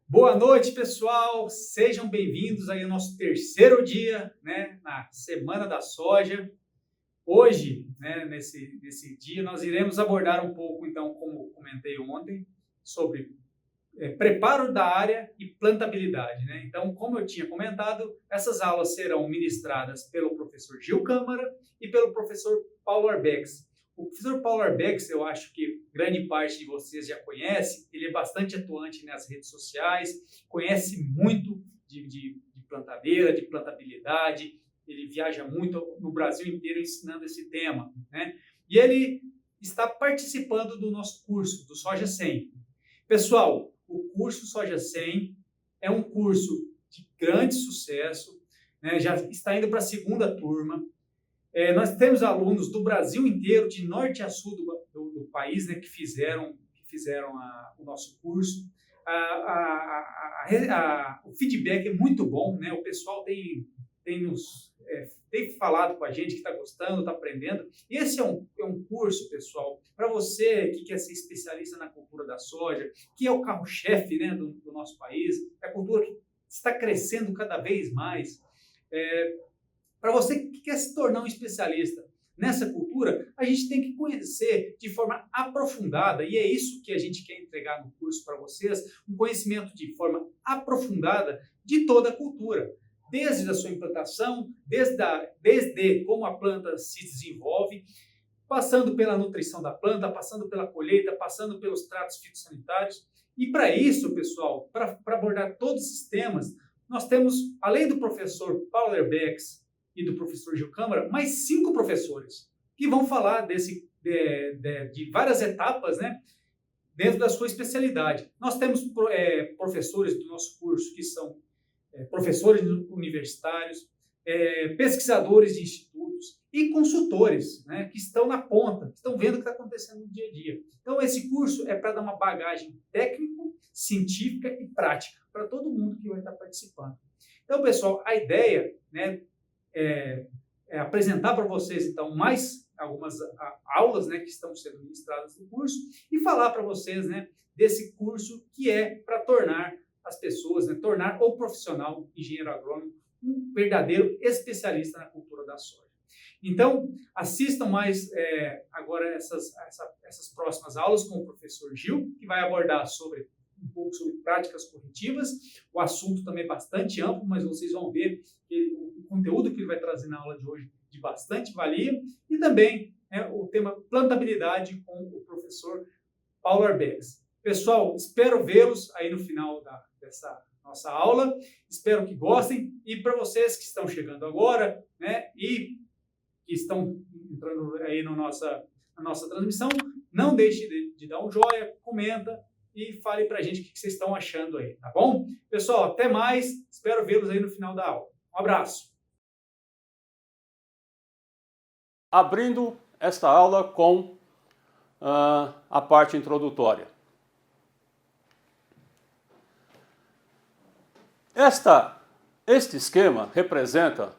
Boa noite, pessoal. Sejam bem-vindos aí ao nosso terceiro dia, né, na Semana da Soja. Hoje, né, nesse dia, nós iremos abordar um pouco, então, como comentei ontem, sobre preparo da área e plantabilidade, né? Então, como eu tinha comentado, essas aulas serão ministradas pelo professor Gil Câmara e pelo professor Paulo Arbex. O professor Paulo Arbex, eu acho que grande parte de vocês já conhece, ele é bastante atuante nas redes sociais, conhece muito de plantadeira, de plantabilidade, ele viaja muito no Brasil inteiro ensinando esse tema, né? E ele está participando do nosso curso, do Soja 100. Pessoal, o curso Soja 100 é um curso de grande sucesso, né? Já está indo para a segunda turma. Nós temos alunos do Brasil inteiro, de norte a sul do país, né, que fizeram o nosso curso. O feedback é muito bom, né? O pessoal tem falado com a gente que está gostando, está aprendendo. Esse é um curso, pessoal, para você que quer ser especialista na cultura da soja, que é o carro-chefe, né, do nosso país, é a cultura que está crescendo cada vez mais. Para você que quer se tornar um especialista nessa cultura, a gente tem que conhecer de forma aprofundada, e é isso que a gente quer entregar no curso para vocês, um conhecimento de forma aprofundada de toda a cultura, desde a sua implantação, desde como a planta se desenvolve, passando pela nutrição da planta, passando pela colheita, passando pelos tratos fitossanitários. E para isso, pessoal, para abordar todos esses temas, nós temos, além do professor Paulo Arbex e do professor Gil Câmara, mais 5 professores que vão falar de várias etapas, né, dentro da sua especialidade. Nós temos professores do nosso curso que são professores universitários, pesquisadores de institutos e consultores, né, que estão na ponta, que estão vendo o que está acontecendo no dia a dia. Então, esse curso é para dar uma bagagem técnico, científica e prática para todo mundo que vai estar participando. Então, pessoal, a ideia, né, é apresentar para vocês, então, mais algumas aulas, né, que estão sendo ministradas no curso e falar para vocês, né, desse curso que é para tornar as pessoas, né, tornar o profissional engenheiro agrônomo um verdadeiro especialista na cultura da soja. Então, assistam mais agora essas próximas aulas com o professor Gil, que vai abordar um pouco sobre práticas corretivas. O assunto também é bastante amplo, mas vocês vão ver que o conteúdo que ele vai trazer na aula de hoje de bastante valia. E também o tema plantabilidade com o professor Paulo Arbex. Pessoal, espero vê-los aí no final dessa nossa aula. Espero que gostem. E para vocês que estão chegando agora, né, e que estão entrando aí na nossa transmissão, não deixe de dar um joinha, comenta e fale para a gente o que vocês estão achando aí, tá bom? Pessoal, até mais. Espero vê-los aí no final da aula. Um abraço. Abrindo esta aula com a parte introdutória. Este esquema representa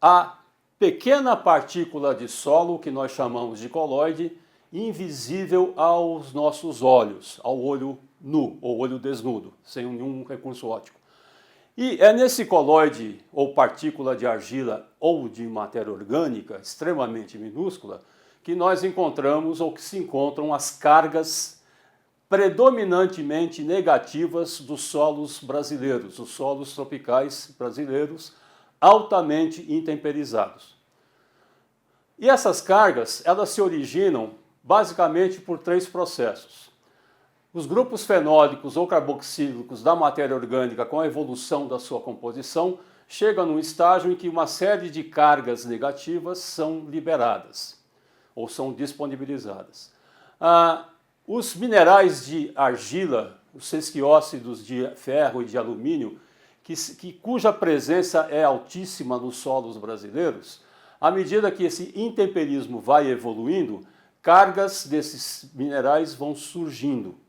a pequena partícula de solo que nós chamamos de coloide, invisível aos nossos olhos, ao olho nu ou olho desnudo, sem nenhum recurso óptico. E é nesse coloide ou partícula de argila ou de matéria orgânica extremamente minúscula que nós encontramos ou que se encontram as cargas predominantemente negativas dos solos brasileiros, os solos tropicais brasileiros altamente intemperizados. E essas cargas, elas se originam basicamente por 3 processos. Os grupos fenólicos ou carboxílicos da matéria orgânica, com a evolução da sua composição, chegam num estágio em que uma série de cargas negativas são liberadas ou são disponibilizadas. Os minerais de argila, os sesquiócidos de ferro e de alumínio, cuja presença é altíssima nos solos brasileiros, à medida que esse intemperismo vai evoluindo, cargas desses minerais vão surgindo.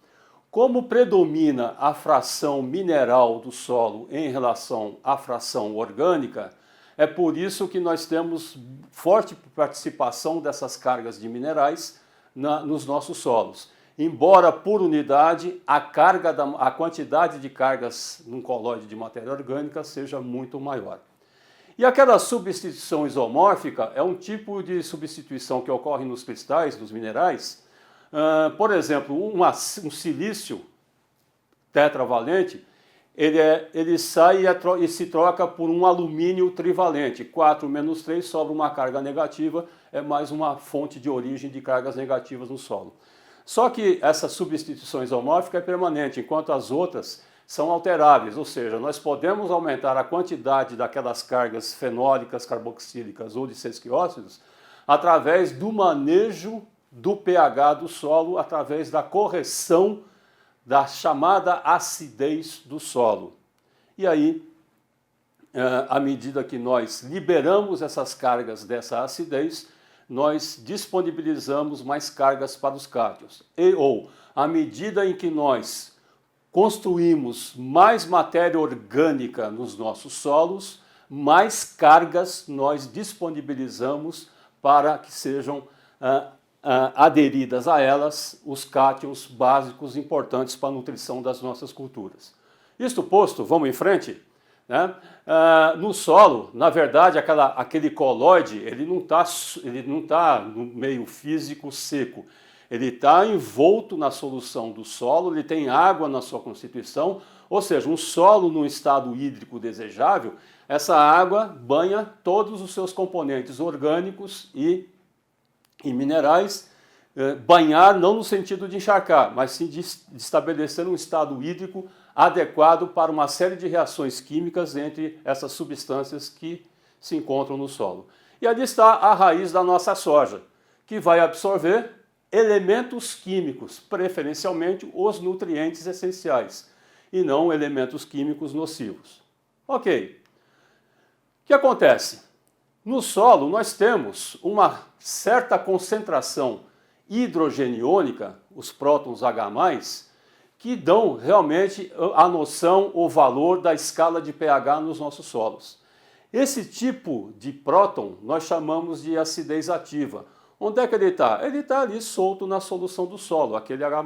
Como predomina a fração mineral do solo em relação à fração orgânica, é por isso que nós temos forte participação dessas cargas de minerais nos nossos solos. embora por unidade a quantidade de cargas num colóide de matéria orgânica seja muito maior. E aquela substituição isomórfica é um tipo de substituição que ocorre nos cristais, nos minerais. Por exemplo, um silício tetravalente, ele sai e se troca por um alumínio trivalente. 4 menos 3 sobra uma carga negativa, é mais uma fonte de origem de cargas negativas no solo. Só que essa substituição isomórfica é permanente, enquanto as outras são alteráveis, ou seja, nós podemos aumentar a quantidade daquelas cargas fenólicas, carboxílicas ou de sesquiócidos através do manejo do pH do solo, através da correção da chamada acidez do solo. E aí, à medida que nós liberamos essas cargas dessa acidez, nós disponibilizamos mais cargas para os cátions. Ou, à medida em que nós construímos mais matéria orgânica nos nossos solos, mais cargas nós disponibilizamos para que sejam aderidas a elas os cátions básicos importantes para a nutrição das nossas culturas. Isto posto, vamos em frente. Né? No solo, na verdade, aquele colóide ele não tá no meio físico seco. Ele está envolto na solução do solo, ele tem água na sua constituição, ou seja, um solo num estado hídrico desejável, essa água banha todos os seus componentes orgânicos e minerais, banhar não no sentido de encharcar, mas sim de estabelecer um estado hídrico adequado para uma série de reações químicas entre essas substâncias que se encontram no solo. E ali está a raiz da nossa soja, que vai absorver elementos químicos, preferencialmente os nutrientes essenciais, e não elementos químicos nocivos. Ok. O que acontece? No solo nós temos uma certa concentração hidrogeniônica, os prótons H+, que dão realmente a noção, o valor da escala de pH nos nossos solos. Esse tipo de próton nós chamamos de acidez ativa. Onde é que ele está? Ele está ali solto na solução do solo, aquele H+.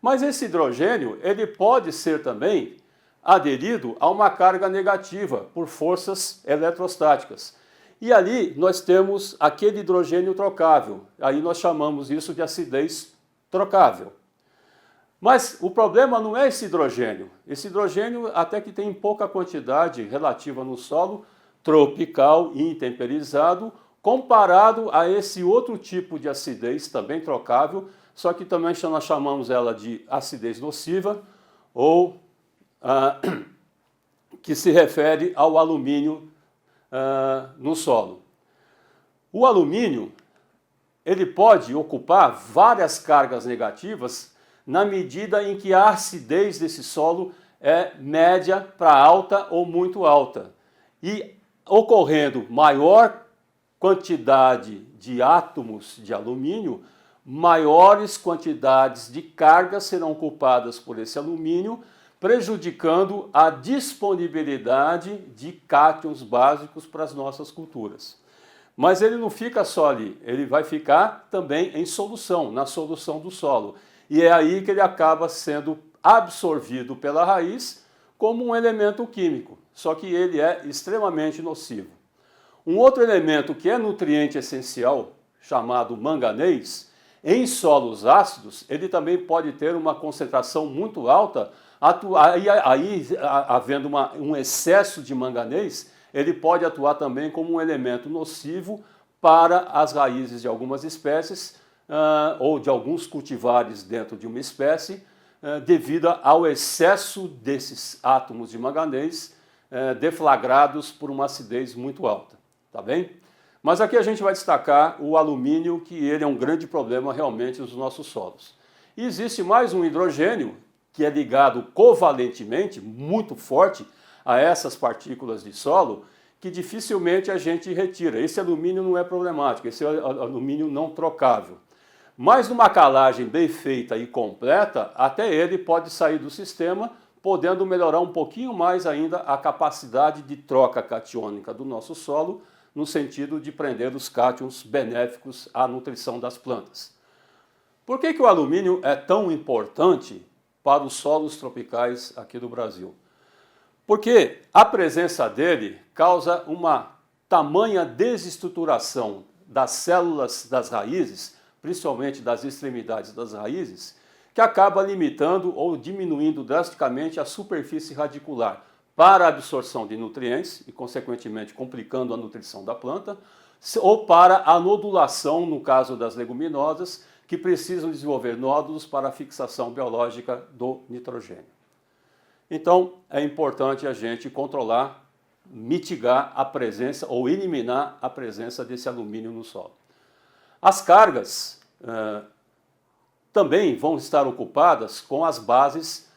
Mas esse hidrogênio ele pode ser também aderido a uma carga negativa por forças eletrostáticas. E ali nós temos aquele hidrogênio trocável. Aí nós chamamos isso de acidez trocável. Mas o problema não é esse hidrogênio. Esse hidrogênio até que tem pouca quantidade relativa no solo tropical e intemperizado, comparado a esse outro tipo de acidez também trocável, só que também nós chamamos ela de acidez nociva, ou que se refere ao alumínio no solo. O alumínio ele pode ocupar várias cargas negativas na medida em que a acidez desse solo é média para alta ou muito alta. E ocorrendo maior quantidade de átomos de alumínio, maiores quantidades de cargas serão ocupadas por esse alumínio, prejudicando a disponibilidade de cátions básicos para as nossas culturas. Mas ele não fica só ali, ele vai ficar também em solução, na solução do solo. E é aí que ele acaba sendo absorvido pela raiz como um elemento químico, só que ele é extremamente nocivo. Um outro elemento que é nutriente essencial, chamado manganês, em solos ácidos, ele também pode ter uma concentração muito alta, havendo um excesso de manganês, ele pode atuar também como um elemento nocivo para as raízes de algumas espécies ou de alguns cultivares dentro de uma espécie, devido ao excesso desses átomos de manganês deflagrados por uma acidez muito alta. Tá bem? Mas aqui a gente vai destacar o alumínio, que ele é um grande problema realmente nos nossos solos. E existe mais um hidrogênio, que é ligado covalentemente, muito forte, a essas partículas de solo, que dificilmente a gente retira. Esse alumínio não é problemático, esse é alumínio não trocável. Mas numa calagem bem feita e completa, até ele pode sair do sistema, podendo melhorar um pouquinho mais ainda a capacidade de troca catiônica do nosso solo, no sentido de prender os cátions benéficos à nutrição das plantas. Por que o alumínio é tão importante para os solos tropicais aqui do Brasil? Porque a presença dele causa uma tamanha desestruturação das células das raízes, principalmente das extremidades das raízes, que acaba limitando ou diminuindo drasticamente a superfície radicular para a absorção de nutrientes e, consequentemente, complicando a nutrição da planta, ou para a nodulação, no caso das leguminosas, que precisam desenvolver nódulos para a fixação biológica do nitrogênio. Então, é importante a gente controlar, mitigar a presença ou eliminar a presença desse alumínio no solo. As cargas também vão estar ocupadas com as bases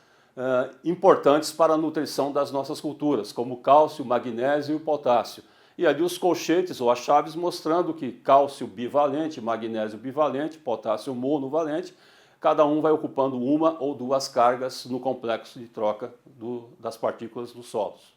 importantes para a nutrição das nossas culturas, como cálcio, magnésio e potássio. E ali os colchetes ou as chaves mostrando que cálcio bivalente, magnésio bivalente, potássio monovalente, cada um vai ocupando uma ou duas cargas no complexo de troca das partículas dos solos.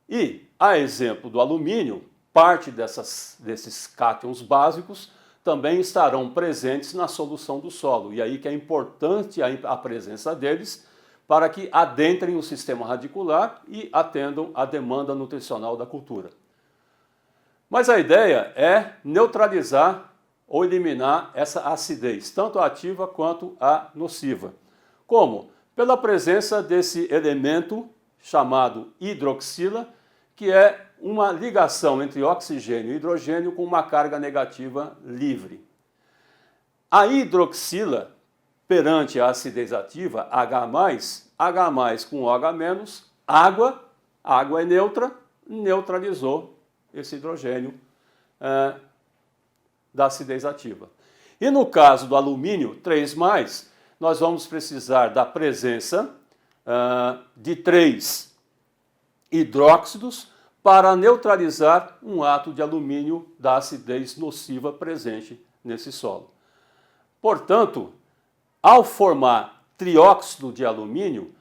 E, a exemplo do alumínio, parte desses cátions básicos também estarão presentes na solução do solo. E aí que é importante a presença deles para que adentrem o sistema radicular e atendam à demanda nutricional da cultura. Mas a ideia é neutralizar ou eliminar essa acidez, tanto a ativa quanto a nociva. Como? Pela presença desse elemento chamado hidroxila, que é uma ligação entre oxigênio e hidrogênio com uma carga negativa livre. A hidroxila, perante a acidez ativa, H+, com OH-, água é neutra, neutralizou esse hidrogênio da acidez ativa. E no caso do alumínio 3+, nós vamos precisar da presença de 3 hidróxidos para neutralizar um átomo de alumínio da acidez nociva presente nesse solo. Portanto, ao formar trióxido de alumínio,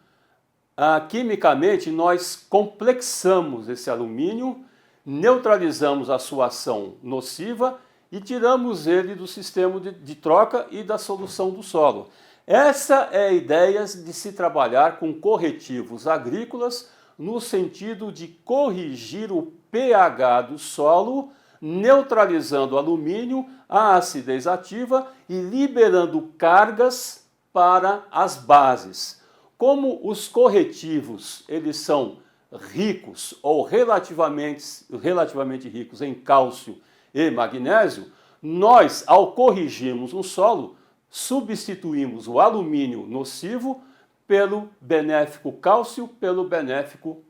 quimicamente nós complexamos esse alumínio, neutralizamos a sua ação nociva e tiramos ele do sistema de troca e da solução do solo. Essa é a ideia de se trabalhar com corretivos agrícolas no sentido de corrigir o pH do solo, neutralizando o alumínio, a acidez ativa e liberando cargas para as bases. Como os corretivos eles são ricos ou relativamente ricos em cálcio e magnésio, nós, ao corrigirmos um solo, substituímos o alumínio nocivo pelo benéfico cálcio, pelo benéfico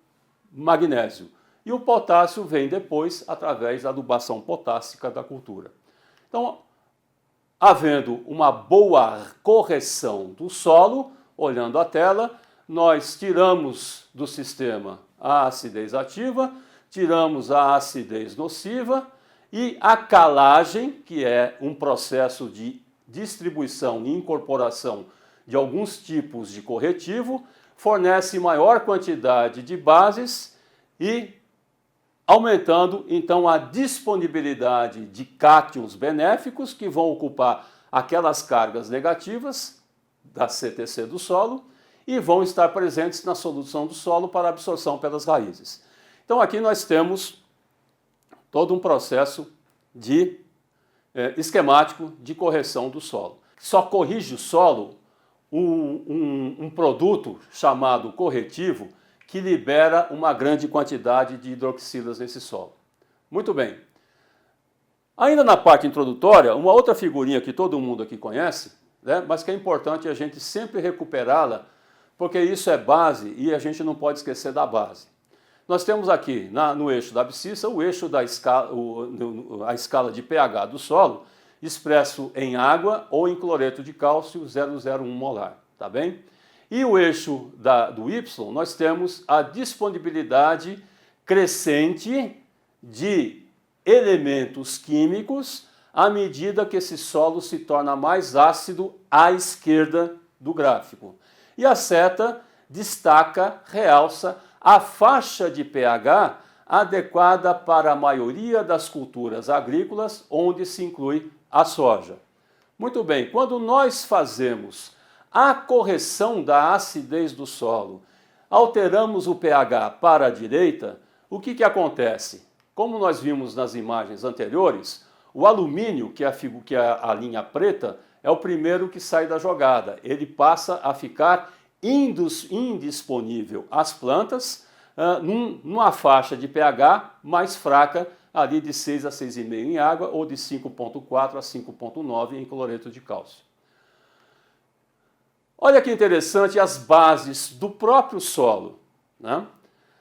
magnésio. E o potássio vem depois através da adubação potássica da cultura. Então, havendo uma boa correção do solo, olhando a tela, nós tiramos do sistema a acidez ativa, tiramos a acidez nociva e a calagem, que é um processo de distribuição e incorporação de alguns tipos de corretivo, fornece maior quantidade de bases e aumentando então a disponibilidade de cátions benéficos que vão ocupar aquelas cargas negativas da CTC do solo e vão estar presentes na solução do solo para absorção pelas raízes. Então aqui nós temos todo um processo esquemático de correção do solo. Só corrige o solo um produto chamado corretivo que libera uma grande quantidade de hidroxilas nesse solo. Muito bem. Ainda na parte introdutória, uma outra figurinha que todo mundo aqui conhece, né, mas que é importante a gente sempre recuperá-la, porque isso é base e a gente não pode esquecer da base. Nós temos aqui no eixo da abscissa o eixo da a escala de pH do solo, expresso em água ou em cloreto de cálcio 0,01 molar, tá bem? E o eixo do Y, nós temos a disponibilidade crescente de elementos químicos à medida que esse solo se torna mais ácido à esquerda do gráfico. E a seta destaca, realça a faixa de pH adequada para a maioria das culturas agrícolas, onde se inclui a soja. Muito bem, quando nós fazemos a correção da acidez do solo, alteramos o pH para a direita, o que acontece? Como nós vimos nas imagens anteriores, o alumínio, que é a linha preta, é o primeiro que sai da jogada. Ele passa a ficar indisponível às plantas, numa faixa de pH mais fraca, ali de 6 a 6,5 em água ou de 5,4 a 5,9 em cloreto de cálcio. Olha que interessante as bases do próprio solo, né?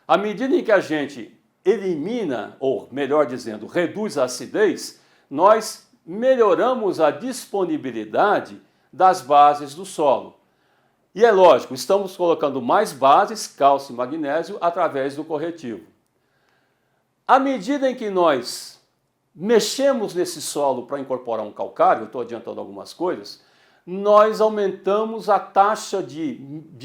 À medida em que a gente elimina, ou melhor dizendo, reduz a acidez, nós melhoramos a disponibilidade das bases do solo. E é lógico, estamos colocando mais bases, cálcio e magnésio, através do corretivo. À medida em que nós mexemos nesse solo para incorporar um calcário, estou adiantando algumas coisas, nós aumentamos a taxa de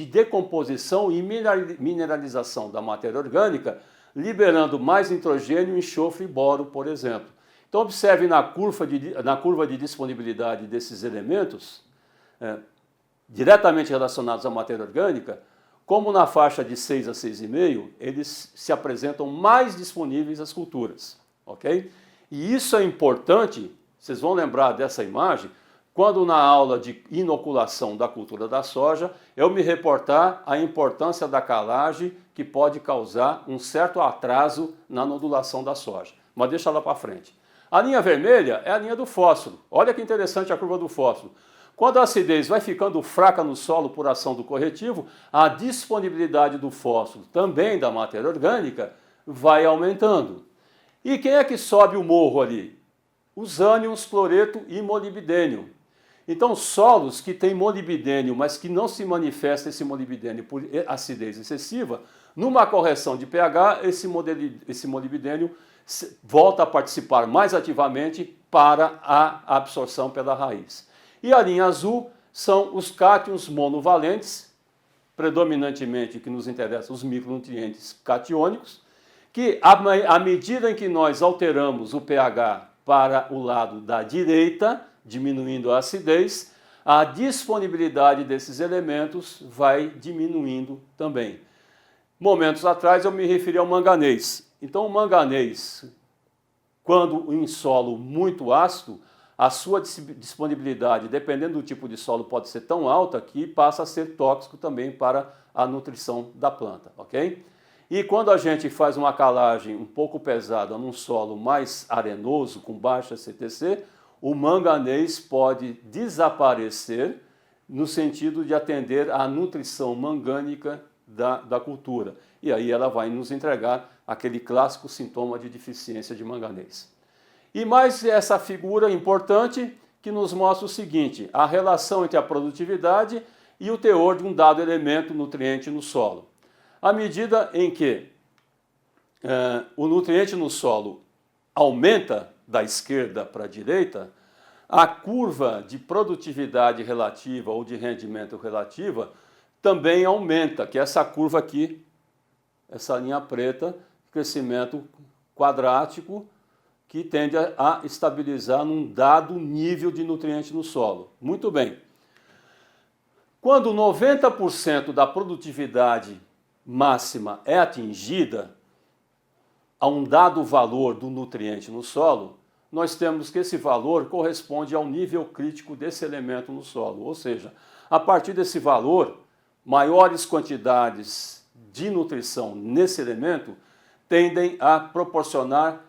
decomposição e mineralização da matéria orgânica, liberando mais nitrogênio, enxofre e boro, por exemplo. Então observe na curva de disponibilidade desses elementos, diretamente relacionados à matéria orgânica, como na faixa de 6 a 6,5, eles se apresentam mais disponíveis às culturas, ok? E isso é importante, vocês vão lembrar dessa imagem, quando na aula de inoculação da cultura da soja, eu me reportar a importância da calagem que pode causar um certo atraso na nodulação da soja. Mas deixa lá para frente. A linha vermelha é a linha do fósforo. Olha que interessante a curva do fósforo. Quando a acidez vai ficando fraca no solo por ação do corretivo, a disponibilidade do fósforo, também da matéria orgânica, vai aumentando. E quem é que sobe o morro ali? Os ânions, cloreto e molibdênio. Então, solos que têm molibdênio, mas que não se manifesta esse molibdênio por acidez excessiva, numa correção de pH, esse molibdênio volta a participar mais ativamente para a absorção pela raiz. E a linha azul são os cátions monovalentes, predominantemente que nos interessam os micronutrientes catiônicos, que à medida em que nós alteramos o pH para o lado da direita, diminuindo a acidez, a disponibilidade desses elementos vai diminuindo também. Momentos atrás eu me referi ao manganês. Então o manganês, quando em solo muito ácido, a sua disponibilidade, dependendo do tipo de solo, pode ser tão alta que passa a ser tóxico também para a nutrição da planta, ok? E quando a gente faz uma calagem um pouco pesada num solo mais arenoso, com baixa CTC, o manganês pode desaparecer no sentido de atender à nutrição mangânica da cultura. E aí ela vai nos entregar aquele clássico sintoma de deficiência de manganês. E mais essa figura importante que nos mostra o seguinte, a relação entre a produtividade e o teor de um dado elemento nutriente no solo. À medida em que o nutriente no solo aumenta da esquerda para a direita, a curva de produtividade relativa ou de rendimento relativa também aumenta, que é essa curva aqui, essa linha preta, crescimento quadrático, que tende a estabilizar num dado nível de nutriente no solo. Muito bem. Quando 90% da produtividade máxima é atingida a um dado valor do nutriente no solo, nós temos que esse valor corresponde ao nível crítico desse elemento no solo. Ou seja, a partir desse valor, maiores quantidades de nutrição nesse elemento tendem a proporcionar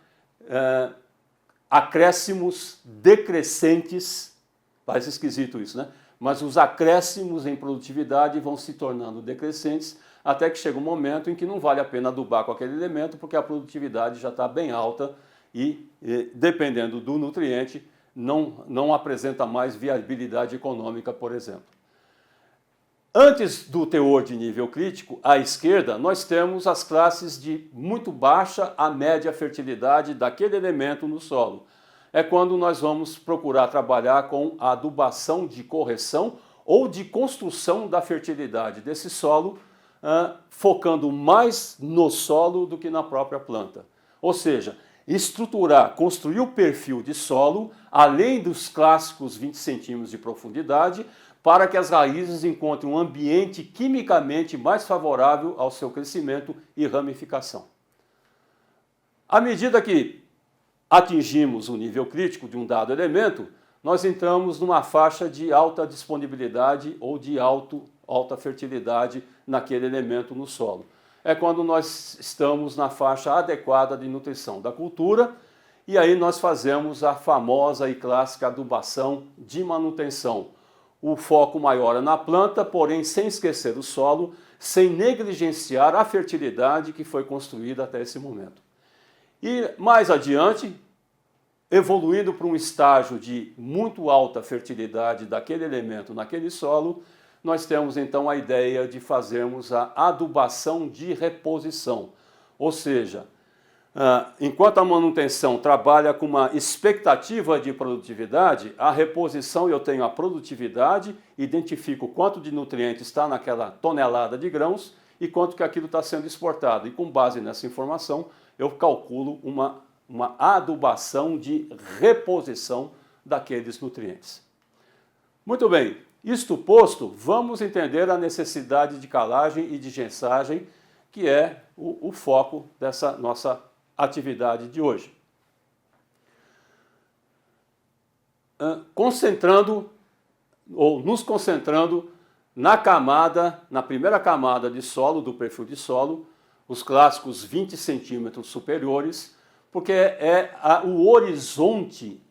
acréscimos decrescentes, parece esquisito isso, né? Mas os acréscimos em produtividade vão se tornando decrescentes até que chega um momento em que não vale a pena adubar com aquele elemento porque a produtividade já está bem alta e dependendo do nutriente, não apresenta mais viabilidade econômica, por exemplo. Antes do teor de nível crítico, à esquerda, nós temos as classes de muito baixa a média fertilidade daquele elemento no solo. É quando nós vamos procurar trabalhar com a adubação de correção ou de construção da fertilidade desse solo, focando mais no solo do que na própria planta. Ou seja, estruturar, construir o perfil de solo, além dos clássicos 20 centímetros de profundidade, para que as raízes encontrem um ambiente quimicamente mais favorável ao seu crescimento e ramificação. À medida que atingimos o nível crítico de um dado elemento, nós entramos numa faixa de alta disponibilidade ou de alta fertilidade naquele elemento no solo. É quando nós estamos na faixa adequada de nutrição da cultura, e aí nós fazemos a famosa e clássica adubação de manutenção. O foco maior é na planta, porém sem esquecer o solo, sem negligenciar a fertilidade que foi construída até esse momento. E mais adiante, evoluindo para um estágio de muito alta fertilidade daquele elemento naquele solo, nós temos então a ideia de fazermos a adubação de reposição. Ou seja, enquanto a manutenção trabalha com uma expectativa de produtividade, a reposição eu tenho a produtividade, identifico quanto de nutriente está naquela tonelada de grãos e quanto que aquilo está sendo exportado. E com base nessa informação, eu calculo uma adubação de reposição daqueles nutrientes. Muito bem, isto posto, vamos entender a necessidade de calagem e de gensagem, que é o foco dessa nossa atividade de hoje. Nos concentrando na primeira camada de solo, do perfil de solo, os clássicos 20 centímetros superiores, porque é o horizonte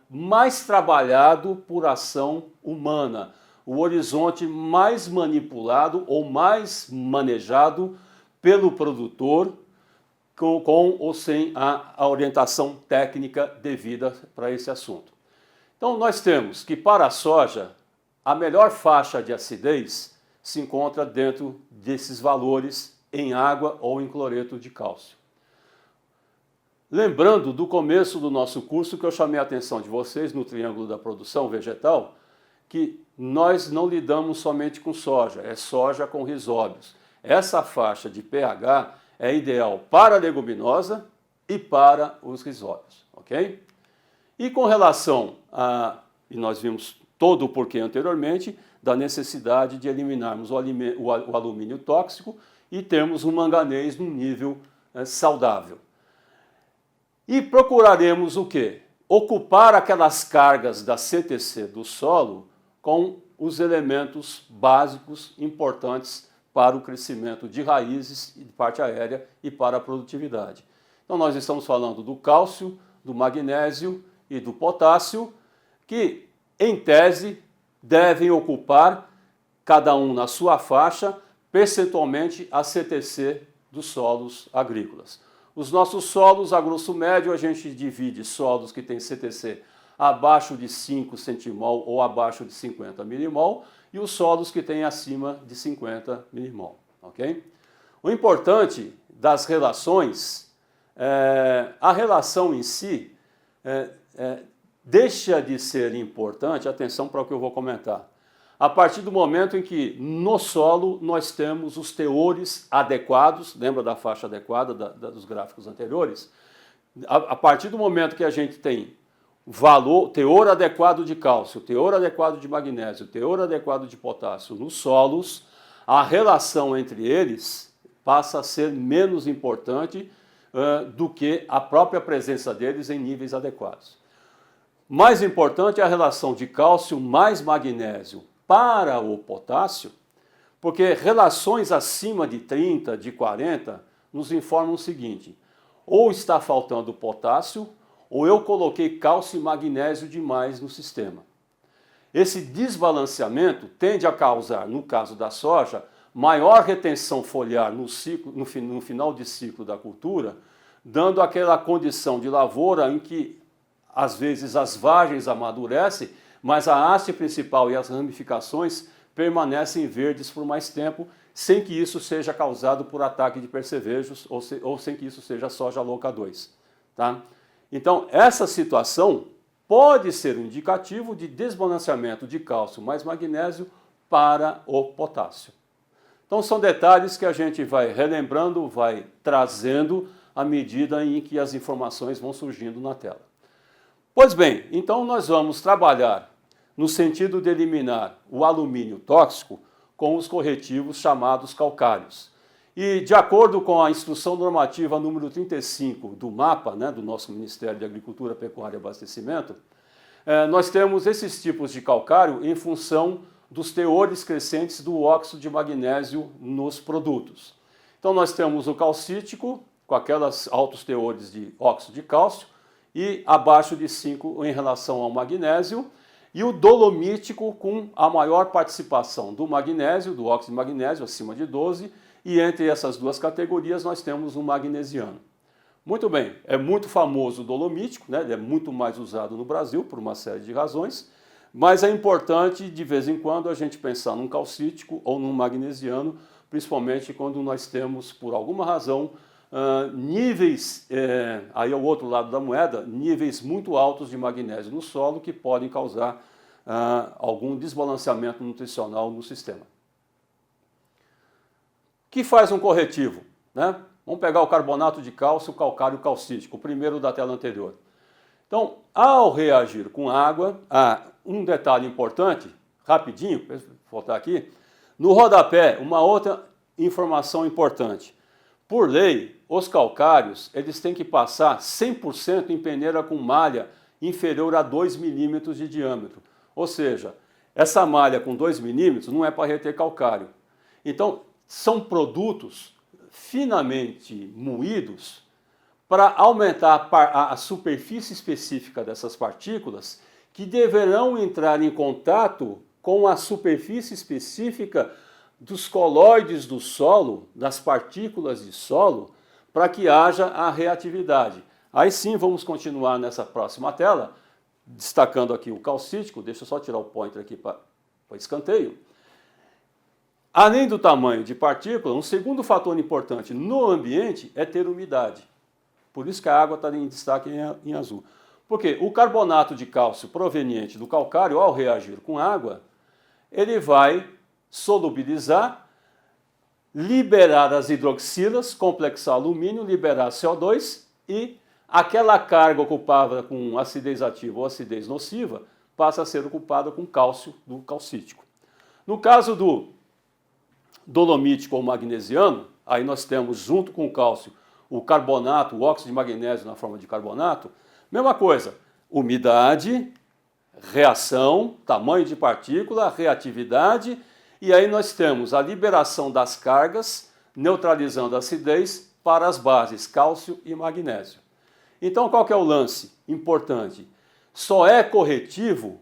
mais trabalhado por ação humana, o horizonte mais manipulado ou mais manejado pelo produtor, com ou sem a orientação técnica devida para esse assunto. Então nós temos que para a soja, a melhor faixa de acidez se encontra dentro desses valores em água ou em cloreto de cálcio. Lembrando do começo do nosso curso que eu chamei a atenção de vocês no triângulo da produção vegetal, que nós não lidamos somente com soja, é soja com risóbios. Essa faixa de pH é ideal para a leguminosa e para os risóbios, ok? E com relação e nós vimos todo o porquê anteriormente, da necessidade de eliminarmos o alumínio tóxico e termos um manganês num nível saudável. E procuraremos o quê? Ocupar aquelas cargas da CTC do solo com os elementos básicos importantes para o crescimento de raízes, de parte aérea e para a produtividade. Então nós estamos falando do cálcio, do magnésio e do potássio, que em tese devem ocupar, cada um na sua faixa, percentualmente a CTC dos solos agrícolas. Os nossos solos, a grosso médio, a gente divide solos que têm CTC abaixo de 5 centimol ou abaixo de 50 milimol e os solos que têm acima de 50 milimol. Okay? O importante das relações, a relação em si deixa de ser importante, atenção para o que eu vou comentar, a partir do momento em que no solo nós temos os teores adequados, lembra da faixa adequada dos gráficos anteriores? A partir do momento que a gente tem teor adequado de cálcio, teor adequado de magnésio, teor adequado de potássio nos solos, a relação entre eles passa a ser menos importante do que a própria presença deles em níveis adequados. Mais importante é a relação de cálcio mais magnésio para o potássio, porque relações acima de 30, de 40, nos informam o seguinte: ou está faltando potássio, ou eu coloquei cálcio e magnésio demais no sistema. Esse desbalanceamento tende a causar, no caso da soja, maior retenção foliar no final de ciclo da cultura, dando aquela condição de lavoura em que, às vezes, as vagens amadurecem, mas a haste principal e as ramificações permanecem verdes por mais tempo, sem que isso seja causado por ataque de percevejos ou sem que isso seja soja louca 2. Tá? Então, essa situação pode ser um indicativo de desbalanceamento de cálcio mais magnésio para o potássio. Então, são detalhes que a gente vai relembrando, vai trazendo à medida em que as informações vão surgindo na tela. Pois bem, então nós vamos trabalhar no sentido de eliminar o alumínio tóxico com os corretivos chamados calcários. E de acordo com a instrução normativa número 35 do MAPA, né, do nosso Ministério de Agricultura, Pecuária e Abastecimento, nós temos esses tipos de calcário em função dos teores crescentes do óxido de magnésio nos produtos. Então nós temos o calcítico, com aquelas altos teores de óxido de cálcio, e abaixo de 5 em relação ao magnésio, e o dolomítico com a maior participação do magnésio, do óxido de magnésio, acima de 12, e entre essas duas categorias nós temos o magnesiano. Muito bem, é muito famoso o dolomítico, né? Ele é muito mais usado no Brasil por uma série de razões, mas é importante de vez em quando a gente pensar num calcítico ou num magnesiano, principalmente quando nós temos, por alguma razão, níveis, aí é o outro lado da moeda, níveis muito altos de magnésio no solo que podem causar algum desbalanceamento nutricional no sistema. O que faz um corretivo, né? Vamos pegar o carbonato de cálcio, o calcário calcítico, o primeiro da tela anterior. Então, ao reagir com água, um detalhe importante, rapidinho, vou voltar aqui, no rodapé, uma outra informação importante. Por lei, os calcários eles têm que passar 100% em peneira com malha inferior a 2 milímetros de diâmetro. Ou seja, essa malha com 2 milímetros não é para reter calcário. Então, são produtos finamente moídos para aumentar a superfície específica dessas partículas que deverão entrar em contato com a superfície específica dos colóides do solo, das partículas de solo, para que haja a reatividade. Aí sim vamos continuar nessa próxima tela, destacando aqui o calcítico, deixa eu só tirar o pointer aqui para escanteio. Além do tamanho de partícula, um segundo fator importante no ambiente é ter umidade. Por isso que a água está em destaque em azul. Porque o carbonato de cálcio proveniente do calcário, ao reagir com água, ele vai solubilizar, liberar as hidroxilas, complexar alumínio, liberar CO2 e aquela carga ocupada com acidez ativa ou acidez nociva passa a ser ocupada com cálcio do calcítico. No caso do dolomítico ou magnesiano, aí nós temos junto com o cálcio o carbonato, o óxido de magnésio na forma de carbonato, mesma coisa, umidade, reação, tamanho de partícula, reatividade, e aí nós temos a liberação das cargas, neutralizando a acidez para as bases cálcio e magnésio. Então qual que é o lance importante? Só é corretivo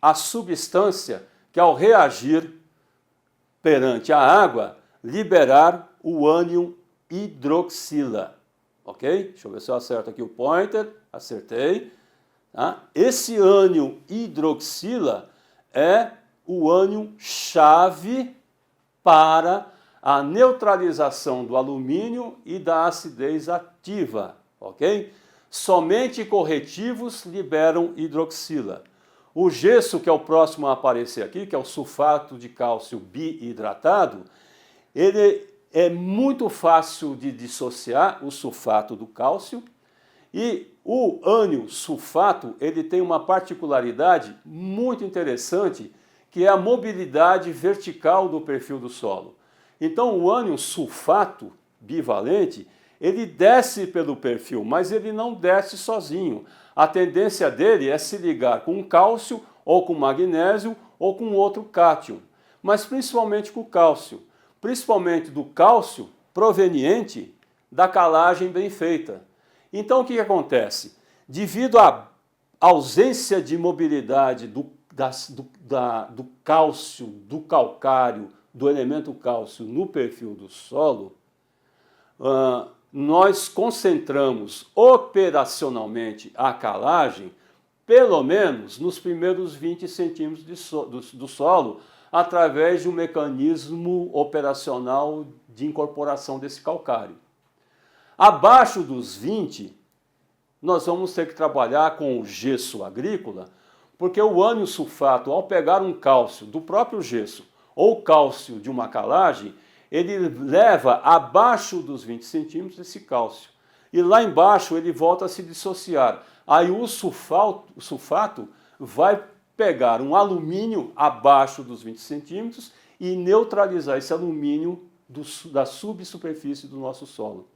a substância que ao reagir perante a água, liberar o ânion hidroxila. Ok? Deixa eu ver se eu acerto aqui o pointer. Acertei. Tá? Esse ânion hidroxila é o ânion chave para a neutralização do alumínio e da acidez ativa. Ok? Somente corretivos liberam hidroxila. O gesso, que é o próximo a aparecer aqui, que é o sulfato de cálcio biidratado, ele é muito fácil de dissociar o sulfato do cálcio e o ânion sulfato, ele tem uma particularidade muito interessante, que é a mobilidade vertical do perfil do solo. Então o ânion sulfato bivalente, ele desce pelo perfil, mas ele não desce sozinho. A tendência dele é se ligar com cálcio, ou com magnésio, ou com outro cátion, mas principalmente com o cálcio. Principalmente do cálcio proveniente da calagem bem feita. Então o que acontece? Devido à ausência de mobilidade do cálcio, do calcário, do elemento cálcio no perfil do solo, nós concentramos operacionalmente a calagem, pelo menos nos primeiros 20 centímetros do solo, através de um mecanismo operacional de incorporação desse calcário. Abaixo dos 20, nós vamos ter que trabalhar com o gesso agrícola, porque o ânion sulfato, ao pegar um cálcio do próprio gesso ou cálcio de uma calagem, ele leva abaixo dos 20 centímetros esse cálcio. e lá embaixo ele volta a se dissociar. Aí o sulfato vai pegar um alumínio abaixo dos 20 centímetros e neutralizar esse alumínio da subsuperfície do nosso solo.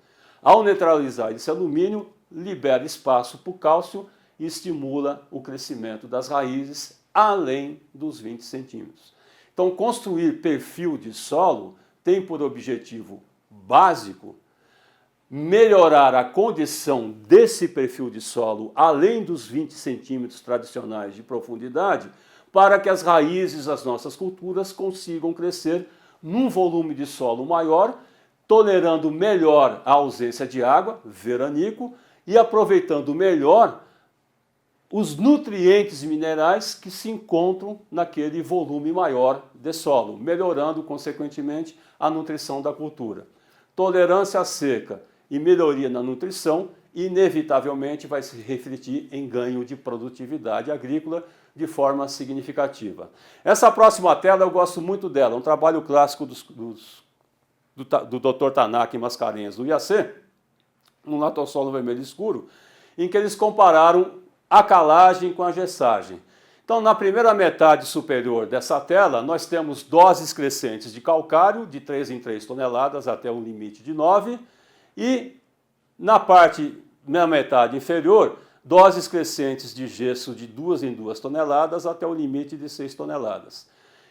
Ao neutralizar esse alumínio, libera espaço para o cálcio e estimula o crescimento das raízes além dos 20 centímetros. Então, construir perfil de solo tem por objetivo básico melhorar a condição desse perfil de solo além dos 20 centímetros tradicionais de profundidade, para que as raízes das nossas culturas consigam crescer num volume de solo maior, tolerando melhor a ausência de água, veranico, e aproveitando melhor os nutrientes minerais que se encontram naquele volume maior de solo, melhorando, consequentemente, a nutrição da cultura. Tolerância à seca e melhoria na nutrição, inevitavelmente vai se refletir em ganho de produtividade agrícola de forma significativa. Essa próxima tela eu gosto muito dela, um trabalho clássico do Dr. Tanaka e Mascarenhas do IAC, um latossolo vermelho escuro, em que eles compararam a calagem com a gessagem. Então, na primeira metade superior dessa tela, nós temos doses crescentes de calcário, de 3 em 3 toneladas até um limite de 9, e na metade inferior, doses crescentes de gesso de 2 em 2 toneladas até o limite de 6 toneladas.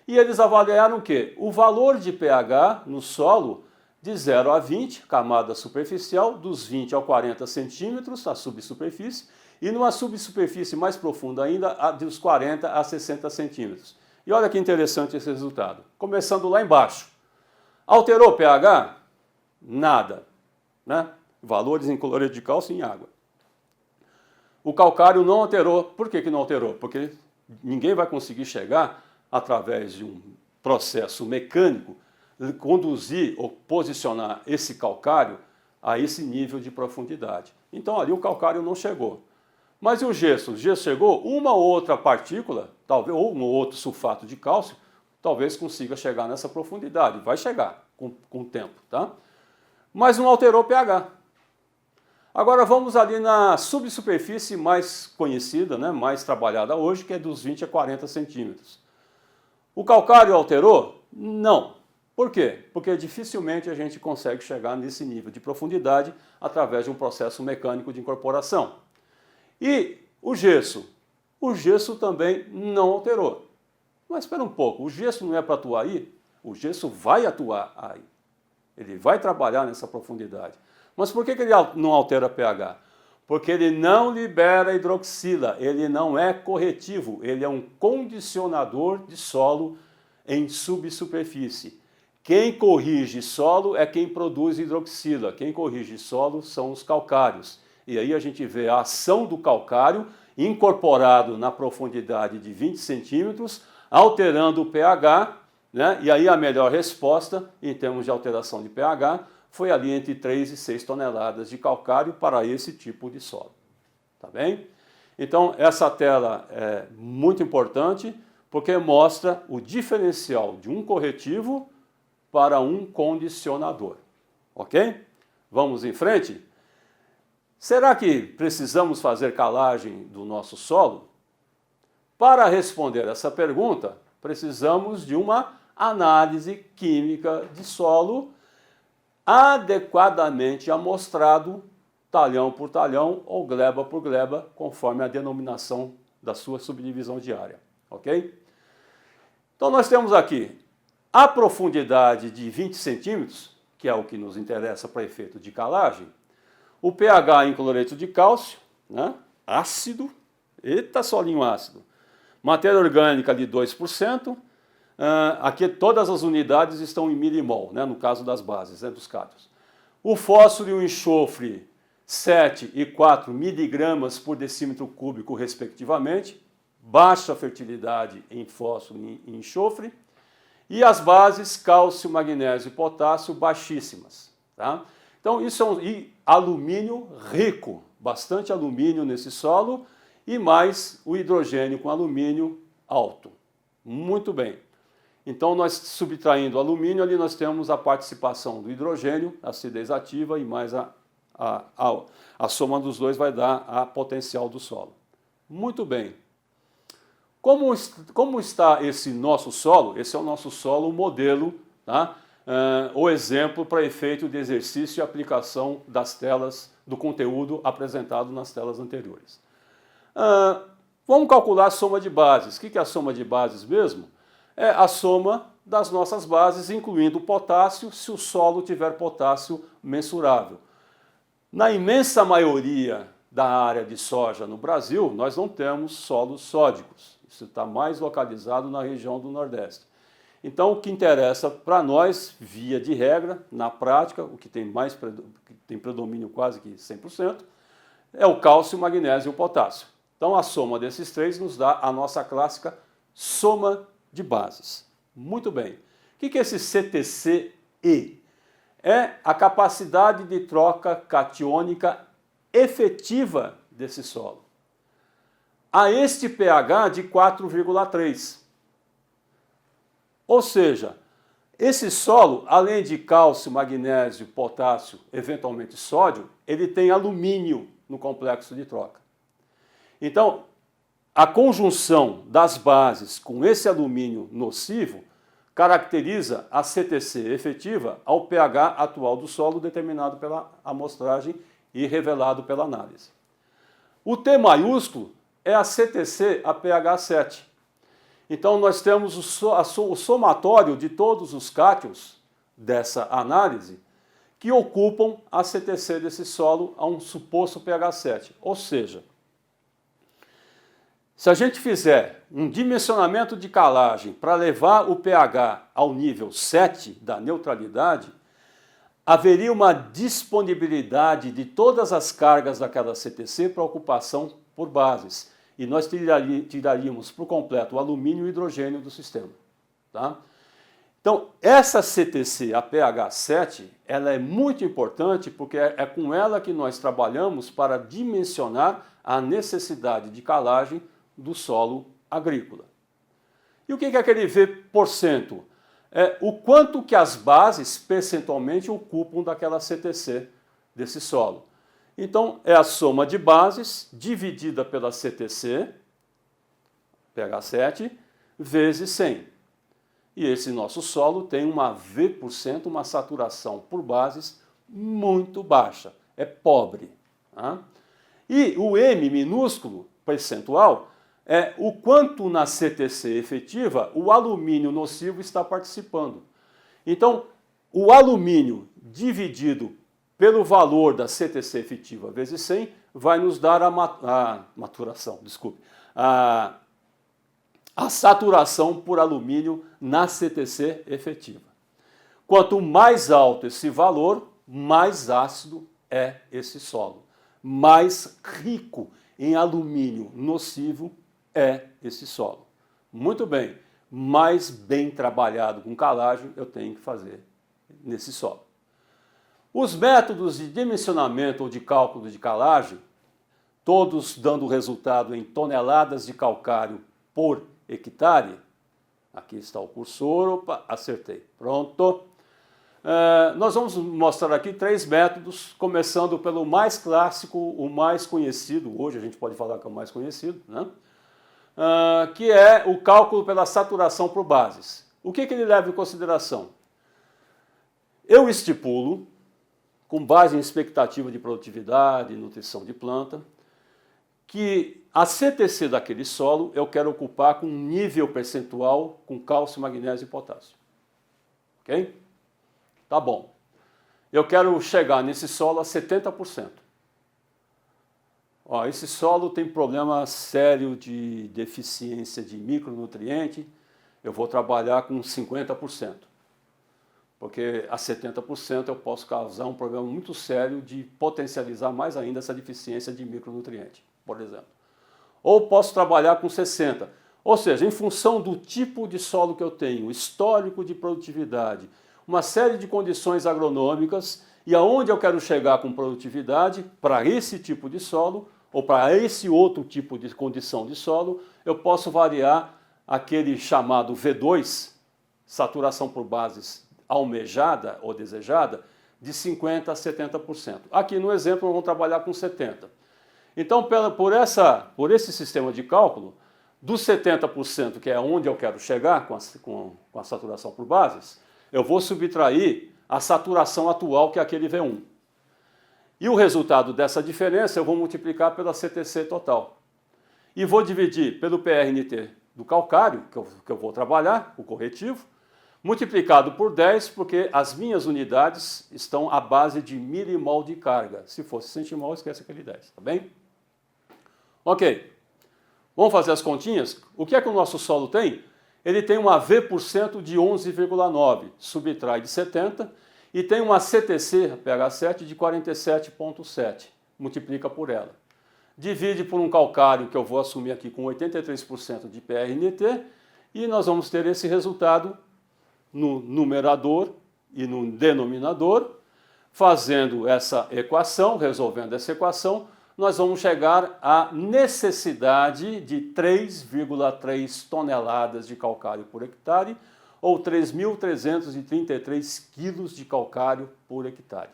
E eles avaliaram o quê? O valor de pH no solo de 0 a 20, camada superficial, dos 20 a 40 centímetros, a subsuperfície, e numa subsuperfície mais profunda ainda, dos 40 a 60 centímetros. E olha que interessante esse resultado. Começando lá embaixo. Alterou o pH? Nada. Né? Valores em cloreto de cálcio em água. O calcário não alterou. Por que não alterou? Porque ninguém vai conseguir chegar, através de um processo mecânico, conduzir ou posicionar esse calcário a esse nível de profundidade. Então ali o calcário não chegou. Mas e o gesso? O gesso chegou, uma ou outra partícula, talvez, ou um ou outro sulfato de cálcio, talvez consiga chegar nessa profundidade. Vai chegar com o tempo, tá? Mas não alterou o pH. Agora vamos ali na subsuperfície mais conhecida, né, mais trabalhada hoje, que é dos 20 a 40 centímetros. O calcário alterou? Não. Por quê? Porque dificilmente a gente consegue chegar nesse nível de profundidade através de um processo mecânico de incorporação. E o gesso? O gesso também não alterou. Mas espera um pouco, o gesso não é para atuar aí? O gesso vai atuar aí. Ele vai trabalhar nessa profundidade. Mas por que ele não altera pH? Porque ele não libera hidroxila, ele não é corretivo, ele é um condicionador de solo em subsuperfície. Quem corrige solo é quem produz hidroxila, quem corrige solo são os calcários. E aí a gente vê a ação do calcário incorporado na profundidade de 20 centímetros, alterando o pH, né? E aí a melhor resposta, em termos de alteração de pH, foi ali entre 3 e 6 toneladas de calcário para esse tipo de solo. Tá bem? Então, essa tela é muito importante, porque mostra o diferencial de um corretivo para um condicionador. Ok? Vamos em frente? Será que precisamos fazer calagem do nosso solo? Para responder essa pergunta, precisamos de uma análise química de solo adequadamente amostrado, talhão por talhão ou gleba por gleba, conforme a denominação da sua subdivisão de área. Ok? Então nós temos aqui a profundidade de 20 centímetros, que é o que nos interessa para efeito de calagem, o pH em cloreto de cálcio, né? Ácido, eita solinho ácido, matéria orgânica de 2%, aqui todas as unidades estão em milimol, né? No caso das bases, né? Dos cátions. O fósforo e o enxofre, 7 e 4 miligramas por decímetro cúbico, respectivamente, baixa fertilidade em fósforo e enxofre, e as bases, cálcio, magnésio e potássio, baixíssimas. Tá? Então, isso é e alumínio rico, bastante alumínio nesse solo, e mais o hidrogênio com alumínio alto. Muito bem. Então, nós subtraindo o alumínio, ali nós temos a participação do hidrogênio, a acidez ativa e mais a A soma dos dois vai dar a potencial do solo. Muito bem. Como está esse nosso solo? Esse é o nosso solo modelo, tá? O exemplo para efeito de exercício e aplicação das telas, do conteúdo apresentado nas telas anteriores. Vamos calcular a soma de bases. O que é a soma de bases mesmo? É a soma das nossas bases, incluindo o potássio, se o solo tiver potássio mensurável. Na imensa maioria da área de soja no Brasil, nós não temos solos sódicos. Isso está mais localizado na região do Nordeste. Então, o que interessa para nós, via de regra, na prática, o que tem predomínio quase que 100%, é o cálcio, o magnésio e o potássio. Então, a soma desses três nos dá a nossa clássica soma de bases. Muito bem. O que é esse CTC-E? É a capacidade de troca catiônica efetiva desse solo. A este pH de 4,3. Ou seja, esse solo, além de cálcio, magnésio, potássio, eventualmente sódio, ele tem alumínio no complexo de troca. Então, a conjunção das bases com esse alumínio nocivo caracteriza a CTC efetiva ao pH atual do solo determinado pela amostragem e revelado pela análise. O T maiúsculo é a CTC a pH 7. Então nós temos o somatório de todos os cátions dessa análise que ocupam a CTC desse solo a um suposto pH 7. Ou seja, se a gente fizer um dimensionamento de calagem para levar o pH ao nível 7 da neutralidade, haveria uma disponibilidade de todas as cargas daquela CTC para ocupação por bases. E nós tiraríamos por completo o alumínio e o hidrogênio do sistema. Tá? Então, essa CTC, a pH 7, ela é muito importante porque é com ela que nós trabalhamos para dimensionar a necessidade de calagem do solo agrícola. E o que é aquele V%? É o quanto que as bases percentualmente ocupam daquela CTC desse solo. Então, é a soma de bases dividida pela CTC, pH 7, vezes 100. E esse nosso solo tem uma V%, uma saturação por bases muito baixa, é pobre. Tá? E o M minúsculo, percentual, é o quanto na CTC efetiva o alumínio nocivo está participando. Então, o alumínio dividido pelo valor da CTC efetiva vezes 100 vai nos dar a saturação por alumínio na CTC efetiva. Quanto mais alto esse valor, mais ácido é esse solo. Mais rico em alumínio nocivo é esse solo. Muito bem, mais bem trabalhado com calagem eu tenho que fazer nesse solo. Os métodos de dimensionamento ou de cálculo de calagem, todos dando resultado em toneladas de calcário por hectare. Aqui está o cursor, opa, acertei, pronto. Nós vamos mostrar aqui 3 métodos, começando pelo mais clássico, o mais conhecido, hoje a gente pode falar que é o mais conhecido, né? Que é o cálculo pela saturação por bases. O que ele leva em consideração? Eu estipulo, com base em expectativa de produtividade e nutrição de planta, que a CTC daquele solo eu quero ocupar com um nível percentual com cálcio, magnésio e potássio. Ok? Tá bom. Eu quero chegar nesse solo a 70%. Ó, esse solo tem problema sério de deficiência de micronutriente, eu vou trabalhar com 50%. Porque a 70% eu posso causar um problema muito sério de potencializar mais ainda essa deficiência de micronutriente, por exemplo. Ou posso trabalhar com 60%. Ou seja, em função do tipo de solo que eu tenho, histórico de produtividade, uma série de condições agronômicas e aonde eu quero chegar com produtividade para esse tipo de solo ou para esse outro tipo de condição de solo, eu posso variar aquele chamado V2, saturação por bases almejada ou desejada, de 50% a 70%. Aqui no exemplo nós vamos trabalhar com 70%. Então, por esse sistema de cálculo, dos 70%, que é onde eu quero chegar com a saturação por bases, eu vou subtrair a saturação atual, que é aquele V1. E o resultado dessa diferença eu vou multiplicar pela CTC total. E vou dividir pelo PRNT do calcário, que eu vou trabalhar, o corretivo, multiplicado por 10, porque as minhas unidades estão à base de milimol de carga. Se fosse centimol, esquece aquele 10, tá bem? Ok. Vamos fazer as continhas? O que é que o nosso solo tem? Ele tem uma V% de 11,9, subtrai de 70, e tem uma CTC, pH7, de 47,7, multiplica por ela. Divide por um calcário que eu vou assumir aqui com 83% de PRNT, e nós vamos ter esse resultado no numerador e no denominador. Fazendo essa equação, resolvendo essa equação, nós vamos chegar à necessidade de 3,3 toneladas de calcário por hectare, ou 3.333 quilos de calcário por hectare,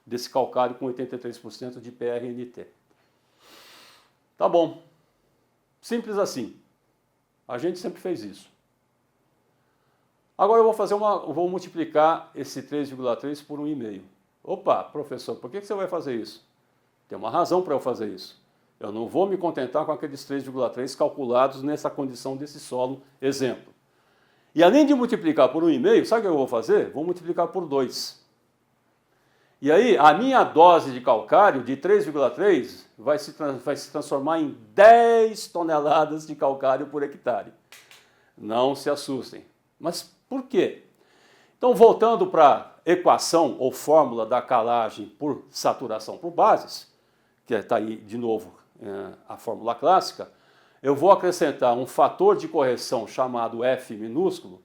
desse calcário com 83% de PRNT. Tá bom. Simples assim. A gente sempre fez isso. Agora eu vou multiplicar esse 3,3 por 1,5. Opa, professor, por que você vai fazer isso? Tem uma razão para eu fazer isso. Eu não vou me contentar com aqueles 3,3 calculados nessa condição desse solo exemplo. E além de multiplicar por 1,5, sabe o que eu vou fazer? Vou multiplicar por 2. E aí a minha dose de calcário de 3,3 vai se transformar em 10 toneladas de calcário por hectare. Não se assustem. Mas por quê? Então, voltando para a equação ou fórmula da calagem por saturação por bases, que está aí de novo a fórmula clássica, eu vou acrescentar um fator de correção chamado F minúsculo,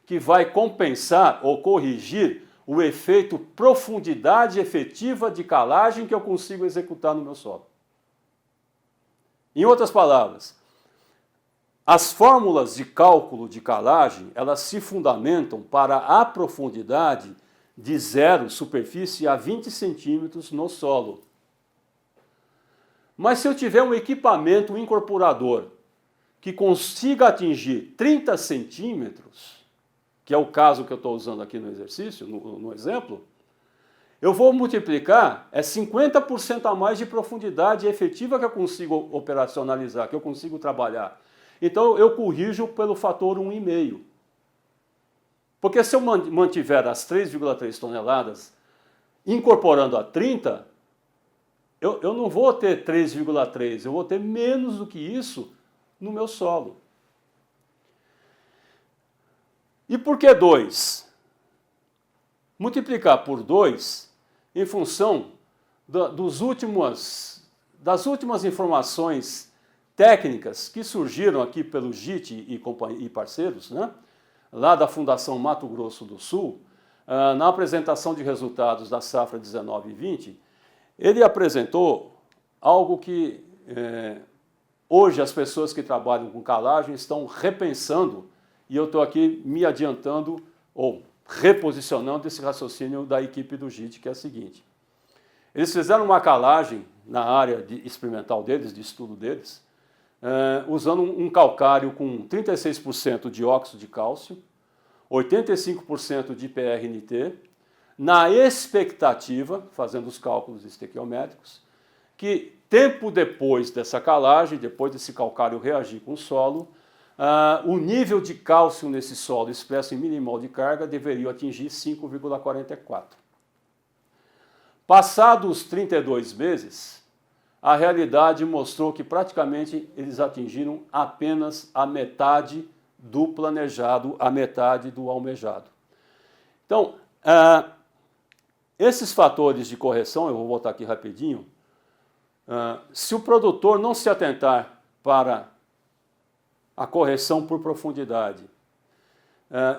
que vai compensar ou corrigir o efeito profundidade efetiva de calagem que eu consigo executar no meu solo. Em outras palavras, as fórmulas de cálculo de calagem, elas se fundamentam para a profundidade de 0 superfície a 20 centímetros no solo. Mas se eu tiver um equipamento incorporador que consiga atingir 30 centímetros, que é o caso que eu estou usando aqui no exercício, no exemplo, eu vou multiplicar 50% a mais de profundidade efetiva que eu consigo operacionalizar, que eu consigo trabalhar. Então eu corrijo pelo fator 1,5. Porque se eu mantiver as 3,3 toneladas incorporando a 30, eu não vou ter 3,3, eu vou ter menos do que isso no meu solo. E por que 2? Multiplicar por 2 em função das últimas informações técnicas que surgiram aqui pelo JIT e parceiros, né? Lá da Fundação Mato Grosso do Sul, na apresentação de resultados da safra 19 e 20, ele apresentou algo que hoje as pessoas que trabalham com calagem estão repensando, e eu estou aqui me adiantando ou reposicionando esse raciocínio da equipe do JIT, que é o seguinte. Eles fizeram uma calagem na área experimental deles, de estudo deles, usando um calcário com 36% de óxido de cálcio, 85% de PRNT, na expectativa, fazendo os cálculos estequiométricos, que tempo depois dessa calagem, depois desse calcário reagir com o solo, o nível de cálcio nesse solo expresso em milimol de carga deveria atingir 5,44. Passados 32 meses, a realidade mostrou que praticamente eles atingiram apenas a metade do planejado, a metade do almejado. Então, esses fatores de correção, eu vou voltar aqui rapidinho, se o produtor não se atentar para a correção por profundidade,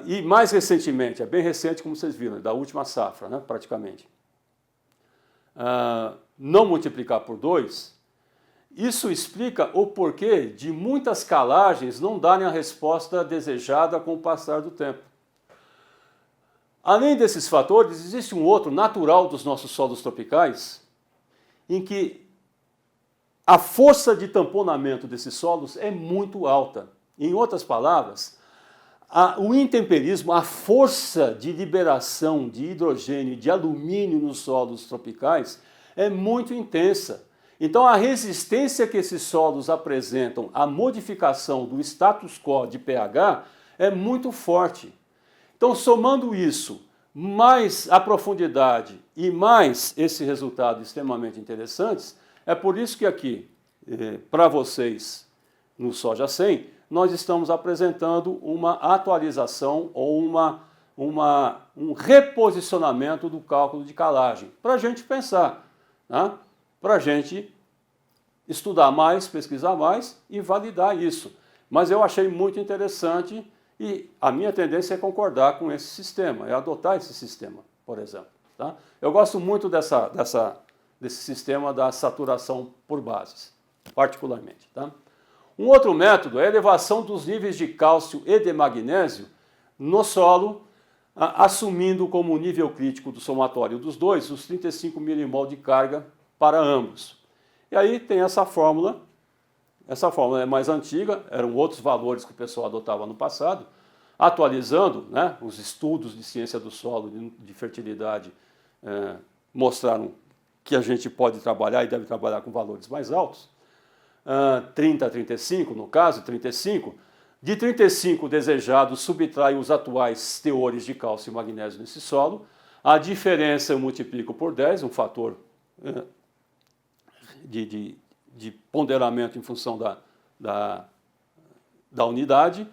e mais recentemente, é bem recente como vocês viram, da última safra, né, praticamente, não multiplicar por 2, isso explica o porquê de muitas calagens não darem a resposta desejada com o passar do tempo. Além desses fatores, existe um outro natural dos nossos solos tropicais, em que a força de tamponamento desses solos é muito alta. Em outras palavras, o intemperismo, a força de liberação de hidrogênio e de alumínio nos solos tropicais é muito intensa. Então, a resistência que esses solos apresentam à modificação do status quo de pH é muito forte. Então, somando isso, mais a profundidade e mais esse resultado extremamente interessantes, é por isso que aqui, para vocês, no Soja 100, nós estamos apresentando uma atualização ou um reposicionamento do cálculo de calagem, para a gente pensar, né? Para a gente estudar mais, pesquisar mais e validar isso. Mas eu achei muito interessante e a minha tendência é concordar com esse sistema, é adotar esse sistema, por exemplo. Tá? Eu gosto muito desse sistema da saturação por bases, particularmente. Tá? Um outro método é a elevação dos níveis de cálcio e de magnésio no solo, assumindo como nível crítico do somatório dos dois os 35 milimol de carga para ambos. E aí tem essa fórmula é mais antiga, eram outros valores que o pessoal adotava no passado, atualizando, né, os estudos de ciência do solo, de fertilidade, mostraram que a gente pode trabalhar e deve trabalhar com valores mais altos. 30 a 35, no caso, 35. De 35 desejados, subtrai os atuais teores de cálcio e magnésio nesse solo. A diferença eu multiplico por 10, um fator de ponderamento em função da unidade.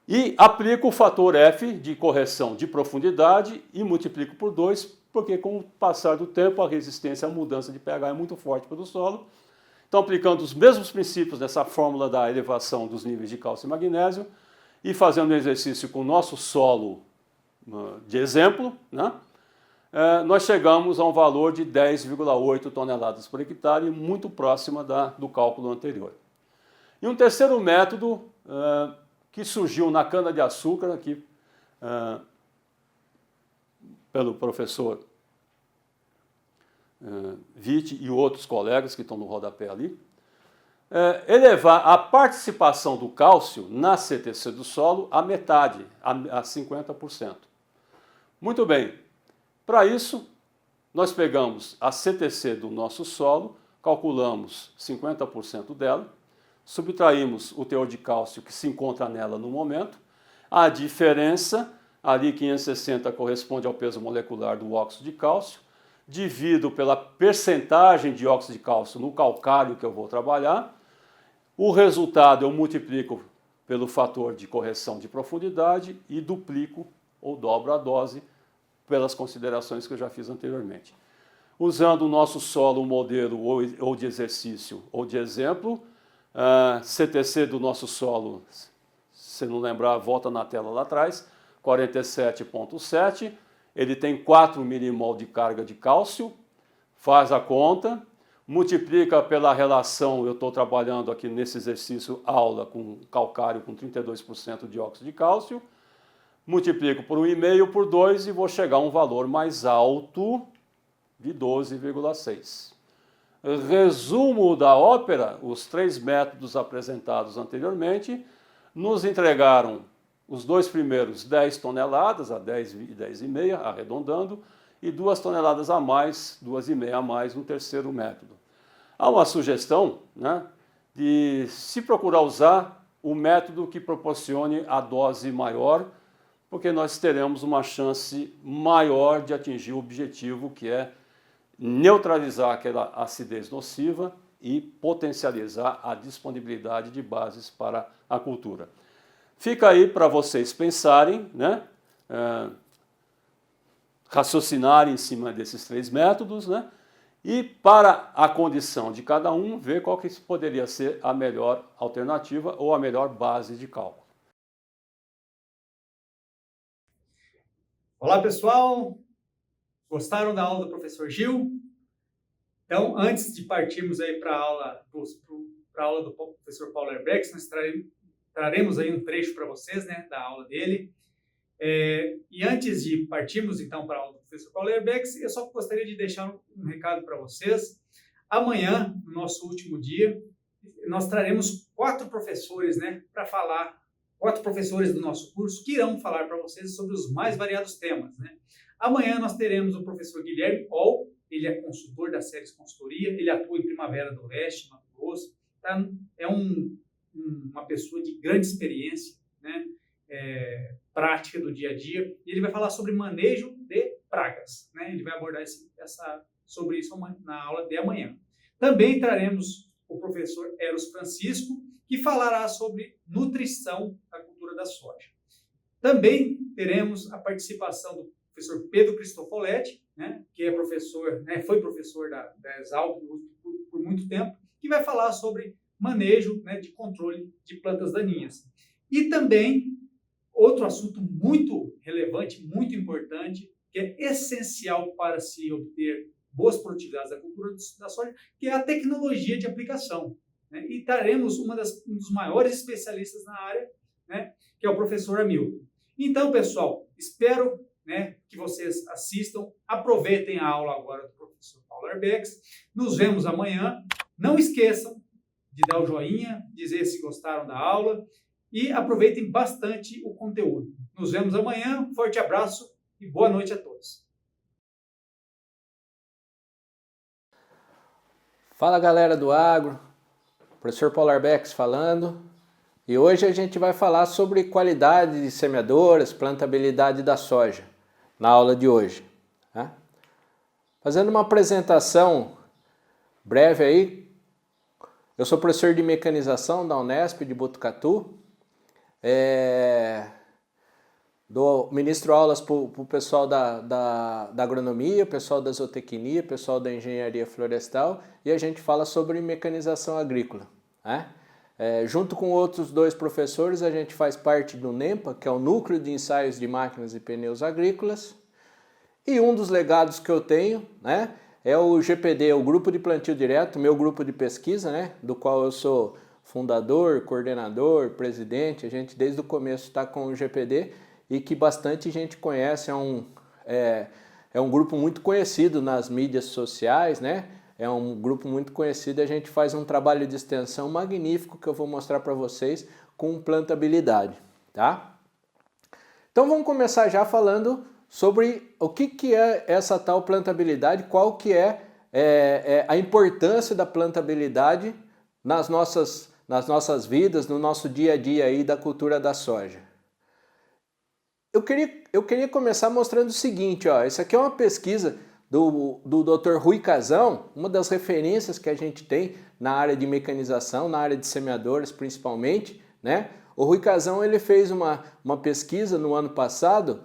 E aplico o fator F de correção de profundidade e multiplico por 2, porque com o passar do tempo a resistência à mudança de pH é muito forte para o solo. Então, aplicando os mesmos princípios dessa fórmula da elevação dos níveis de cálcio e magnésio e fazendo um exercício com o nosso solo de exemplo, né, nós chegamos a um valor de 10,8 toneladas por hectare, muito próxima do cálculo anterior. E um terceiro método que surgiu na cana-de-açúcar, aqui pelo professor Witt e outros colegas que estão no rodapé ali, elevar a participação do cálcio na CTC do solo à metade, a 50%. Muito bem, para isso nós pegamos a CTC do nosso solo, calculamos 50% dela, subtraímos o teor de cálcio que se encontra nela no momento, a diferença, ali 560 corresponde ao peso molecular do óxido de cálcio, divido pela percentagem de óxido de cálcio no calcário que eu vou trabalhar, o resultado eu multiplico pelo fator de correção de profundidade e duplico ou dobro a dose pelas considerações que eu já fiz anteriormente. Usando o nosso solo modelo ou de exercício ou de exemplo, CTC do nosso solo, se não lembrar, volta na tela lá atrás, 47,7, ele tem 4 milimol de carga de cálcio, faz a conta, multiplica pela relação, eu estou trabalhando aqui nesse exercício aula com calcário com 32% de óxido de cálcio, multiplico por 1,5 por 2 e vou chegar a um valor mais alto de 12,6. Resumo da ópera, os 3 métodos apresentados anteriormente nos entregaram os 2 primeiros 10 toneladas, a 10,5, arredondando, e 2 toneladas a mais, 2,5 a mais no terceiro método. Há uma sugestão, né, de se procurar usar o método que proporcione a dose maior, porque nós teremos uma chance maior de atingir o objetivo que é neutralizar aquela acidez nociva e potencializar a disponibilidade de bases para a cultura. Fica aí para vocês pensarem, né, raciocinarem em cima desses 3 métodos, né, e para a condição de cada um, ver qual que poderia ser a melhor alternativa ou a melhor base de cálculo. Olá, pessoal! Gostaram da aula do professor Gil? Então, antes de partirmos aí para a aula do professor Paulo Herbrecht, nós traremos aí um trecho para vocês, né, da aula dele. E antes de partirmos, então, para a aula do professor Paulo Herbex, eu só gostaria de deixar um recado para vocês. Amanhã, no nosso último dia, nós traremos 4 professores, né, para falar, 4 professores do nosso curso que irão falar para vocês sobre os mais variados temas, né? Amanhã nós teremos o professor Guilherme Oll, ele é consultor da Séries Consultoria, ele atua em Primavera do Leste, Mato Grosso, tá? É uma pessoa de grande experiência, né? Prática do dia a dia, e ele vai falar sobre manejo de pragas, né? Ele vai abordar sobre isso na aula de amanhã. Também traremos o professor Eros Francisco, que falará sobre nutrição da cultura da soja. Também teremos a participação do professor Pedro Cristofoletti, né, que é professor, né, foi professor da Exalc por muito tempo, que vai falar sobre manejo, né, de controle de plantas daninhas. E também outro assunto muito relevante, muito importante, que é essencial para se obter boas produtividades da cultura da soja, que é a tecnologia de aplicação, né? E teremos um dos maiores especialistas na área, né, que é o professor Hamilton. Então, pessoal, espero, né, que vocês assistam, aproveitem a aula agora do professor Paulo Herbex. Nos vemos amanhã. Não esqueçam de dar o joinha, dizer se gostaram da aula e aproveitem bastante o conteúdo. Nos vemos amanhã. Forte abraço e boa noite a todos. Fala, galera do agro, professor Paulo Herbex falando, e hoje a gente vai falar sobre qualidade de semeadoras, plantabilidade da soja, na aula de hoje, né? Fazendo uma apresentação breve aí, eu sou professor de mecanização da Unesp de Botucatu, ministro aulas para o pessoal da agronomia, pessoal da zootecnia, pessoal da engenharia florestal, e a gente fala sobre mecanização agrícola, né? Junto com outros 2 professores, a gente faz parte do NEMPA, que é o Núcleo de Ensaios de Máquinas e Pneus Agrícolas, e um dos legados que eu tenho, né, é o GPD, o Grupo de Plantio Direto, meu grupo de pesquisa, né, do qual eu sou fundador, coordenador, presidente. A gente desde o começo está com o GPD, e que bastante gente conhece, é um grupo muito conhecido nas mídias sociais, né? É um grupo muito conhecido, a gente faz um trabalho de extensão magnífico que eu vou mostrar para vocês com plantabilidade, tá? Então vamos começar já falando sobre o que é essa tal plantabilidade, qual que é a importância da plantabilidade nas nossas vidas, no nosso dia a dia aí da cultura da soja. Eu queria começar mostrando o seguinte, ó, isso aqui é uma pesquisa do Dr. Rui Casão, uma das referências que a gente tem na área de mecanização, na área de semeadoras principalmente, né? O Rui Casão, ele fez uma pesquisa no ano passado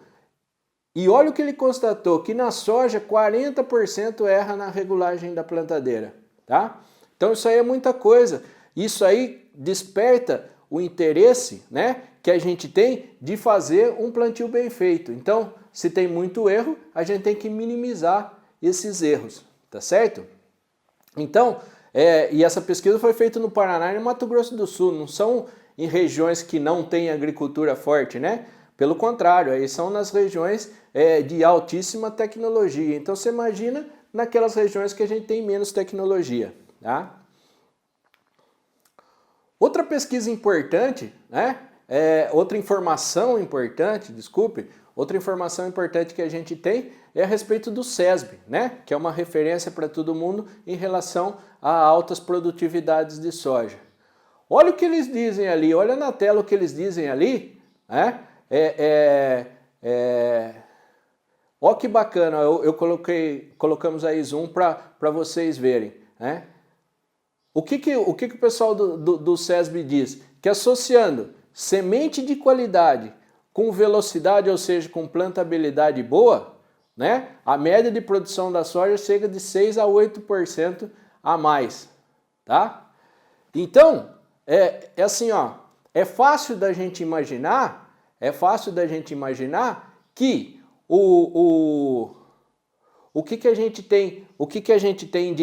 e olha o que ele constatou, que na soja 40% erra na regulagem da plantadeira, tá? Então isso aí é muita coisa, isso aí desperta o interesse, né, que a gente tem de fazer um plantio bem feito. Então, se tem muito erro, a gente tem que minimizar esses erros, tá certo? Então, e essa pesquisa foi feita no Paraná e no Mato Grosso do Sul, não são em regiões que não têm agricultura forte, né? Pelo contrário, aí são nas regiões de altíssima tecnologia. Então, você imagina naquelas regiões que a gente tem menos tecnologia, tá? Outra pesquisa importante, né? Outra informação importante que a gente tem é a respeito do SESB, né? Que é uma referência para todo mundo em relação a altas produtividades de soja. Olha o que eles dizem ali, olha na tela o que eles dizem ali, né? Ó que bacana, colocamos aí zoom para vocês verem, né? O que o pessoal do SESB diz? Que associando semente de qualidade com velocidade, ou seja, com plantabilidade boa, né, a média de produção da soja chega de 6 a 8% a mais, tá? Então, é assim, ó, é fácil da gente imaginar que o que a gente tem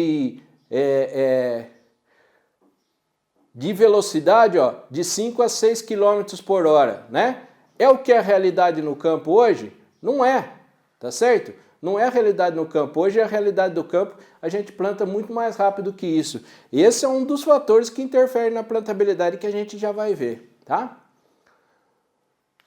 de velocidade, ó, de 5 a 6 km por hora, né? É o que é a realidade no campo hoje? Não é, tá certo? Não é a realidade no campo. Hoje é a realidade do campo, a gente planta muito mais rápido que isso. E esse é um dos fatores que interfere na plantabilidade que a gente já vai ver, tá?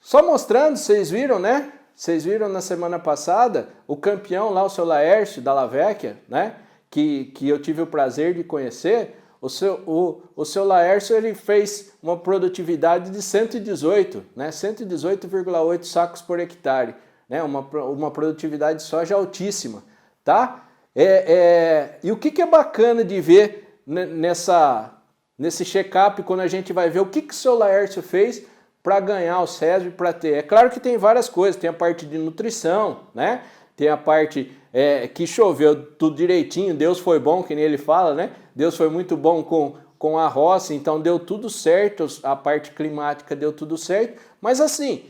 Só mostrando, vocês viram, né? Vocês viram na semana passada o campeão lá, o seu Laércio da Lavecchia, né? Que eu tive o prazer de conhecer. O seu Laércio, ele fez uma produtividade de 118, né? 118,8 sacos por hectare, né? Uma produtividade de soja altíssima, tá? E o que é bacana de ver nesse check-up, quando a gente vai ver o que o seu Laércio fez para ganhar o SESB, para ter. É claro que tem várias coisas, tem a parte de nutrição, né? Tem a parte que choveu tudo direitinho, Deus foi bom, que nem ele fala, né? Deus foi muito bom com a roça, então deu tudo certo, a parte climática deu tudo certo. Mas assim,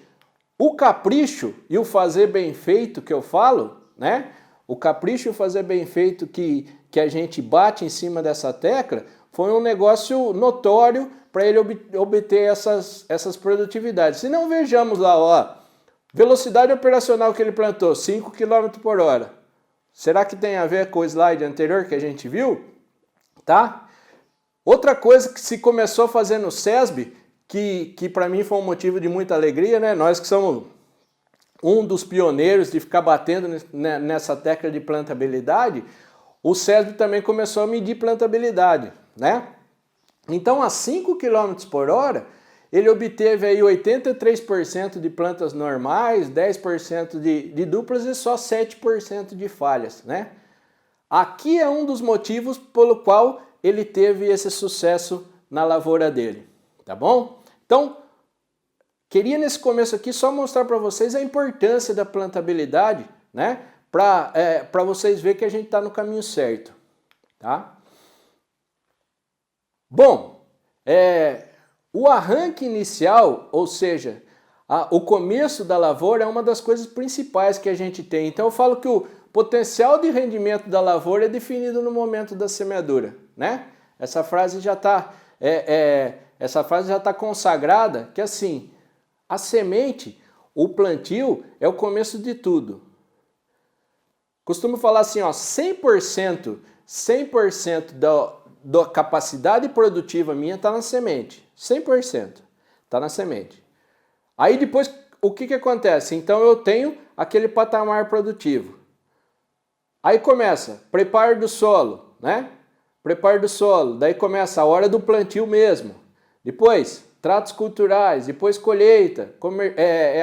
o capricho e o fazer bem feito que eu falo, né? O capricho e o fazer bem feito que a gente bate em cima dessa tecla foi um negócio notório para ele obter essas produtividades. Se não, vejamos lá, ó, velocidade operacional que ele plantou, 5 km por hora. Será que tem a ver com o slide anterior que a gente viu? Tá? Outra coisa que se começou a fazer no SESB, que para mim foi um motivo de muita alegria, né? Nós que somos um dos pioneiros de ficar batendo nessa tecla de plantabilidade, o SESB também começou a medir plantabilidade, né? Então, a 5 km por hora, ele obteve aí 83% de plantas normais, 10% de duplas e só 7% de falhas, né? Aqui é um dos motivos pelo qual ele teve esse sucesso na lavoura dele, tá bom? Então, queria nesse começo aqui só mostrar para vocês a importância da plantabilidade, né? Para vocês verem que a gente está no caminho certo, tá? Bom, o arranque inicial, ou seja, o começo da lavoura é uma das coisas principais que a gente tem. Então eu falo que o potencial de rendimento da lavoura é definido no momento da semeadura, né? Essa frase já está consagrada, que assim, a semente, o plantio é o começo de tudo. Costumo falar assim, ó, 100% da capacidade produtiva minha está na semente. 100% está na semente. Aí depois, o que acontece? Então eu tenho aquele patamar produtivo. Aí começa, preparo do solo, né? Preparo do solo, daí começa a hora do plantio mesmo. Depois, tratos culturais, depois colheita,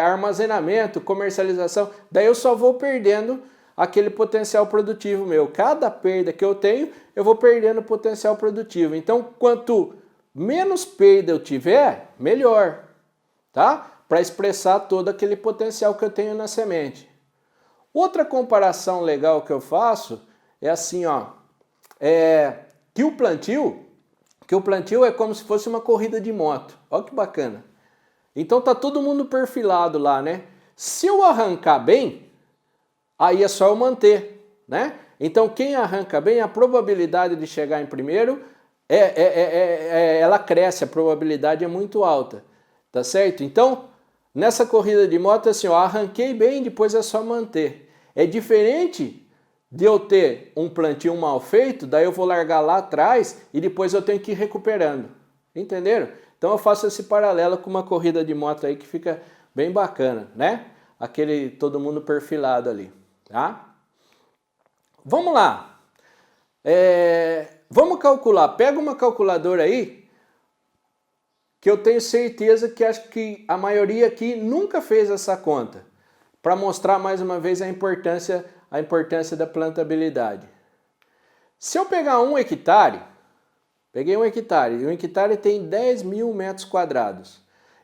armazenamento, comercialização. Daí eu só vou perdendo aquele potencial produtivo meu. Cada perda que eu tenho, eu vou perdendo potencial produtivo. Então, quanto menos perda eu tiver, melhor, tá? Para expressar todo aquele potencial que eu tenho na semente. Outra comparação legal que eu faço é assim, ó, que o plantio é como se fosse uma corrida de moto. Olha que bacana. Então tá todo mundo perfilado lá, né? Se eu arrancar bem, aí é só eu manter, né? Então quem arranca bem, a probabilidade de chegar em primeiro, ela cresce, a probabilidade é muito alta, tá certo? Então, nessa corrida de moto, assim, ó, arranquei bem, depois é só manter. É diferente de eu ter um plantio mal feito, daí eu vou largar lá atrás e depois eu tenho que ir recuperando. Entenderam? Então eu faço esse paralelo com uma corrida de moto aí que fica bem bacana, né? Aquele todo mundo perfilado ali, tá? Vamos lá. Vamos calcular. Pega uma calculadora aí, que eu tenho certeza que acho que a maioria aqui nunca fez essa conta, para mostrar mais uma vez a importância da plantabilidade. Se eu pegar 1 hectare, peguei 1 hectare, e 1 hectare tem 10 mil metros quadrados.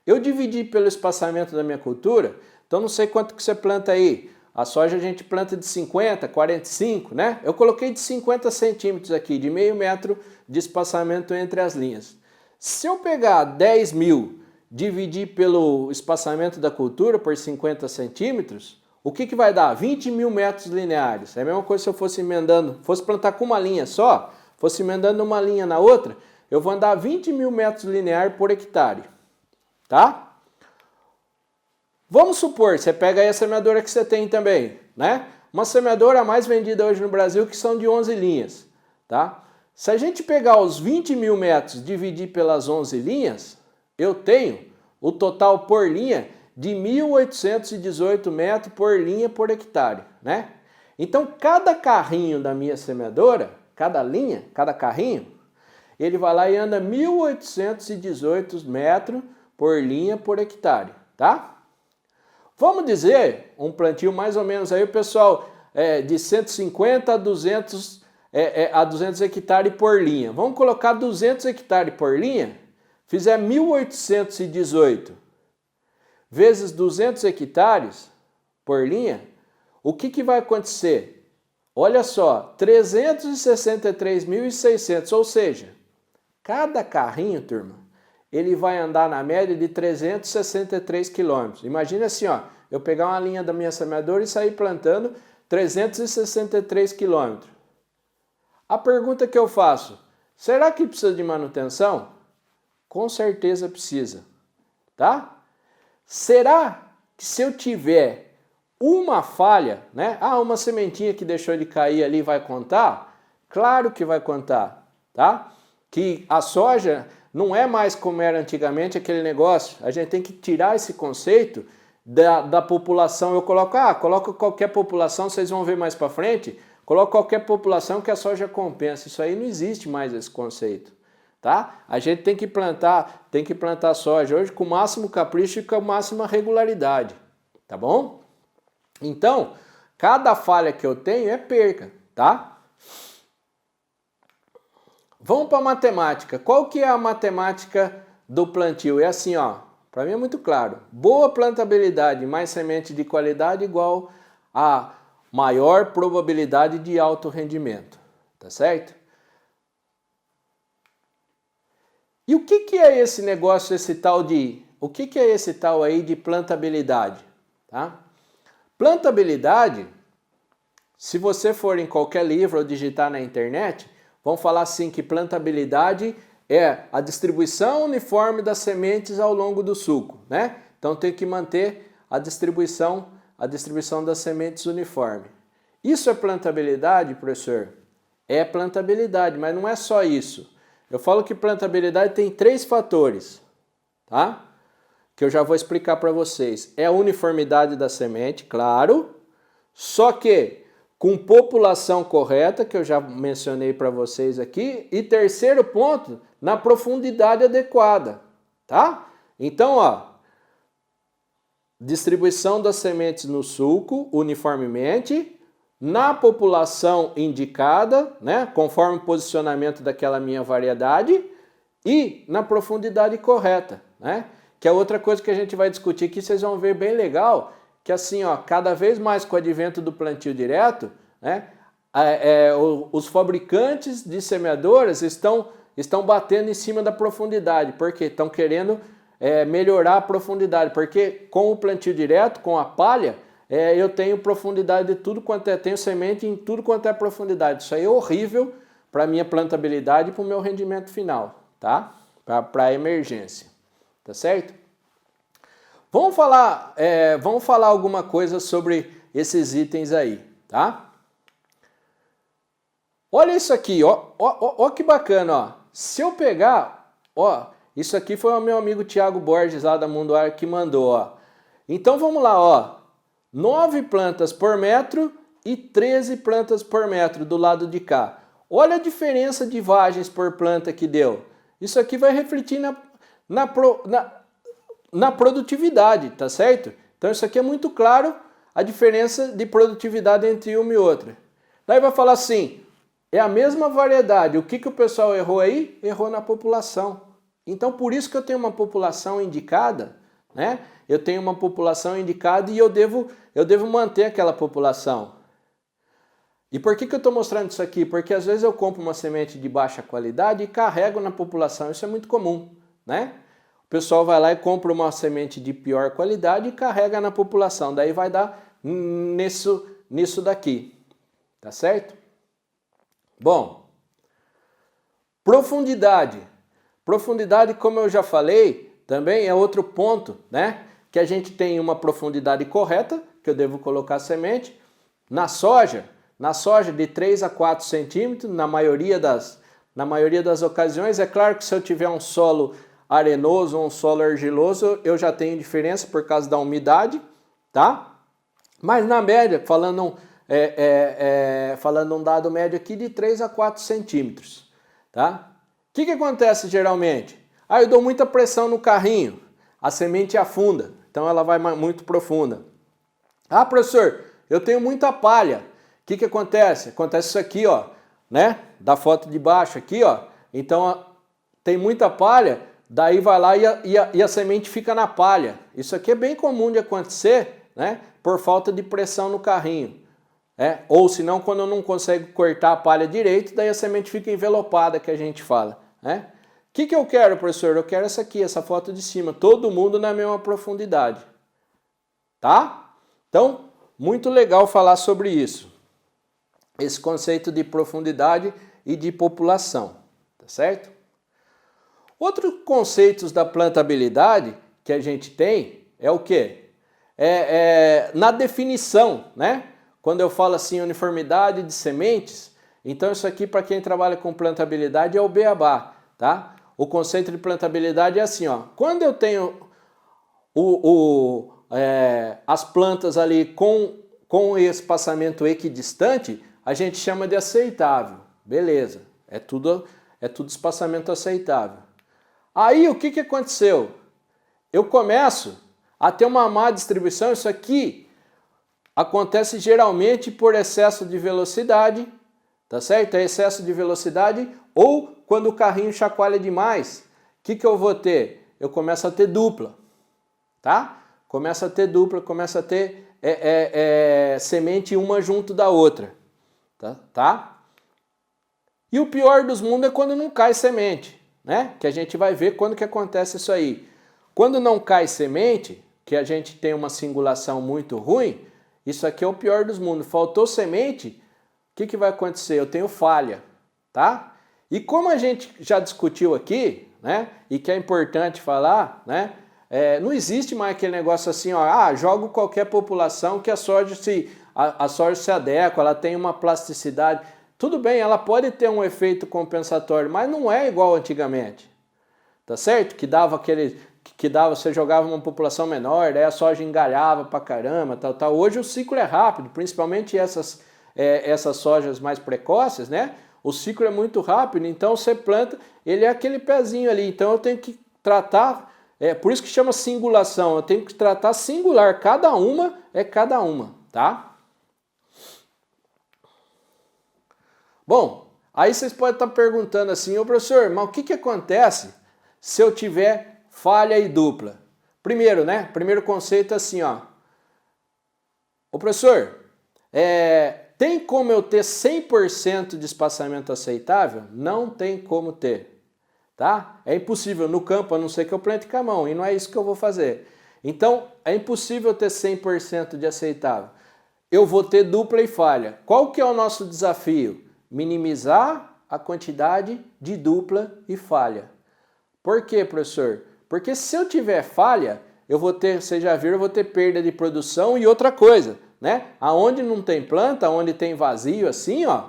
Eu dividi pelo espaçamento da minha cultura, então não sei quanto que você planta aí. A soja a gente planta de 50, 45, né? Eu coloquei de 50 centímetros aqui, de meio metro de espaçamento entre as linhas. Se eu pegar 10 mil, dividir pelo espaçamento da cultura por 50 centímetros, o que vai dar? 20 mil metros lineares. É a mesma coisa se eu fosse emendando, fosse plantar com uma linha só, fosse emendando uma linha na outra, eu vou andar 20 mil metros lineares por hectare, tá? Vamos supor, você pega aí a semeadora que você tem também, né? Uma semeadora a mais vendida hoje no Brasil que são de 11 linhas, tá? Se a gente pegar os 20 mil metros e dividir pelas 11 linhas, eu tenho o total por linha de 1.818 metros por linha por hectare, né? Então, cada carrinho da minha semeadora, cada linha, cada carrinho, ele vai lá e anda 1.818 metros por linha por hectare, tá? Vamos dizer, um plantio mais ou menos aí, o pessoal, de 150 a 200 hectares por linha. Vamos colocar 200 hectares por linha, fizer 1.818 vezes 200 hectares por linha, o que vai acontecer? Olha só, 363.600, ou seja, cada carrinho, turma, ele vai andar na média de 363 quilômetros. Imagina assim, ó, eu pegar uma linha da minha semeadora e sair plantando 363 quilômetros. A pergunta que eu faço, será que precisa de manutenção? Com certeza precisa, tá? Será que se eu tiver uma falha, né? Uma sementinha que deixou de cair ali vai contar? Claro que vai contar, tá? Que a soja não é mais como era antigamente aquele negócio. A gente tem que tirar esse conceito da população. Eu coloco qualquer população, vocês vão ver mais para frente, coloco qualquer população que a soja compensa. Isso aí não existe mais esse conceito, tá? A gente tem que plantar soja hoje com o máximo capricho e com a máxima regularidade, tá bom? Então, cada falha que eu tenho é perca, tá? Vamos para a matemática. Qual que é a matemática do plantio? É assim, ó, para mim é muito claro. Boa plantabilidade mais semente de qualidade igual a maior probabilidade de alto rendimento, tá certo? E o que é esse negócio, o que é esse tal aí de plantabilidade, tá? Plantabilidade, se você for em qualquer livro ou digitar na internet, vão falar assim que plantabilidade é a distribuição uniforme das sementes ao longo do sulco, né? Então tem que manter a distribuição das sementes uniforme. Isso é plantabilidade, professor? É plantabilidade, mas não é só isso. Eu falo que plantabilidade tem 3 fatores, tá? Que eu já vou explicar para vocês. É a uniformidade da semente, claro, só que com população correta, que eu já mencionei para vocês aqui, e terceiro ponto, na profundidade adequada, tá? Então, ó, distribuição das sementes no sulco uniformemente, na população indicada, né, conforme o posicionamento daquela minha variedade, e na profundidade correta, né? Que é outra coisa que a gente vai discutir aqui, vocês vão ver bem legal, que assim, ó, cada vez mais com o advento do plantio direto, né, os fabricantes de semeadoras estão batendo em cima da profundidade, porque estão querendo melhorar a profundidade, porque com o plantio direto, com a palha, eu tenho profundidade de tudo quanto tenho semente em tudo quanto é profundidade. Isso aí é horrível para a minha plantabilidade e para o meu rendimento final, tá? Para a emergência, tá certo? Vamos falar alguma coisa sobre esses itens aí, tá? Olha isso aqui, ó que bacana, ó. Se eu pegar, ó, isso aqui foi o meu amigo Thiago Borges lá da Mundo Ar que mandou, ó. Então vamos lá, ó. 9 plantas por metro e 13 plantas por metro do lado de cá. Olha a diferença de vagens por planta que deu. Isso aqui vai refletir na produtividade, tá certo? Então isso aqui é muito claro, a diferença de produtividade entre uma e outra. Daí vai falar assim, é a mesma variedade, o que o pessoal errou aí? Errou na população. Então por isso que eu tenho uma população indicada, né? Eu tenho uma população indicada e eu devo manter aquela população. E por que eu estou mostrando isso aqui? Porque às vezes eu compro uma semente de baixa qualidade e carrego na população, isso é muito comum, né? O pessoal vai lá e compra uma semente de pior qualidade e carrega na população. Daí vai dar nisso daqui. Tá certo? Bom, profundidade. Profundidade, como eu já falei, também é outro ponto, né? que a gente tem uma profundidade correta, que eu devo colocar a semente. Na soja de 3 a 4 centímetros, na maioria das ocasiões. É claro que se eu tiver um solo arenoso ou um solo argiloso, eu já tenho diferença por causa da umidade, tá? Mas na média, falando um dado médio aqui de 3 a 4 centímetros, tá? O que acontece geralmente? Eu dou muita pressão no carrinho, a semente afunda, então ela vai muito profunda. Professor, eu tenho muita palha. O que acontece? Acontece isso aqui, ó, né? Da foto de baixo aqui, ó. Então tem muita palha, daí vai lá e a semente fica na palha. Isso aqui é bem comum de acontecer, né? Por falta de pressão no carrinho. Ou senão quando eu não consigo cortar a palha direito, daí a semente fica envelopada, que a gente fala, né? O que eu quero, professor? Eu quero essa aqui, essa foto de cima, todo mundo na mesma profundidade, tá? Então, muito legal falar sobre isso. Esse conceito de profundidade e de população, tá certo? Outros conceitos da plantabilidade que a gente tem é o quê? Na definição, né? Quando eu falo assim, uniformidade de sementes, então isso aqui para quem trabalha com plantabilidade é o beabá, tá? O conceito de plantabilidade é assim, ó, quando eu tenho as plantas ali com espaçamento equidistante, a gente chama de aceitável, beleza, é tudo espaçamento aceitável. Aí o que aconteceu? Eu começo a ter uma má distribuição, isso aqui acontece geralmente por excesso de velocidade, tá certo? É excesso de velocidade ou quando o carrinho chacoalha demais, o que eu vou ter? Eu começo a ter dupla, tá? Começa a ter dupla, começa a ter semente uma junto da outra, tá? E o pior dos mundos é quando não cai semente, né? Que a gente vai ver quando que acontece isso aí. Quando não cai semente, que a gente tem uma singulação muito ruim, isso aqui é o pior dos mundos. Faltou semente, o que vai acontecer? Eu tenho falha, tá? E como a gente já discutiu aqui, né? E que é importante falar, né? Não existe mais aquele negócio assim, ó, jogo qualquer população que a soja se adequa, ela tem uma plasticidade. Tudo bem, ela pode ter um efeito compensatório, mas não é igual antigamente, tá certo? Que dava, você jogava uma população menor, daí a soja engalhava pra caramba, tal. Hoje o ciclo é rápido, principalmente essas sojas mais precoces, né? O ciclo é muito rápido, então você planta, ele é aquele pezinho ali, então eu tenho que tratar, por isso que chama singulação, eu tenho que tratar singular, cada uma, tá? Bom, aí vocês podem estar perguntando assim, professor, mas o que acontece se eu tiver falha e dupla? Primeiro, né? Primeiro conceito é assim, ó. Professor, tem como eu ter 100% de espaçamento aceitável? Não tem como ter, tá? É impossível no campo, a não ser que eu plante com a mão, e não é isso que eu vou fazer. Então, é impossível ter 100% de aceitável. Eu vou ter dupla e falha. Qual que é o nosso desafio? Minimizar a quantidade de dupla e falha. Por quê, professor? Porque se eu tiver falha, eu vou ter, vocês já viram, eu vou ter perda de produção e outra coisa, né? Aonde não tem planta, aonde tem vazio assim, ó,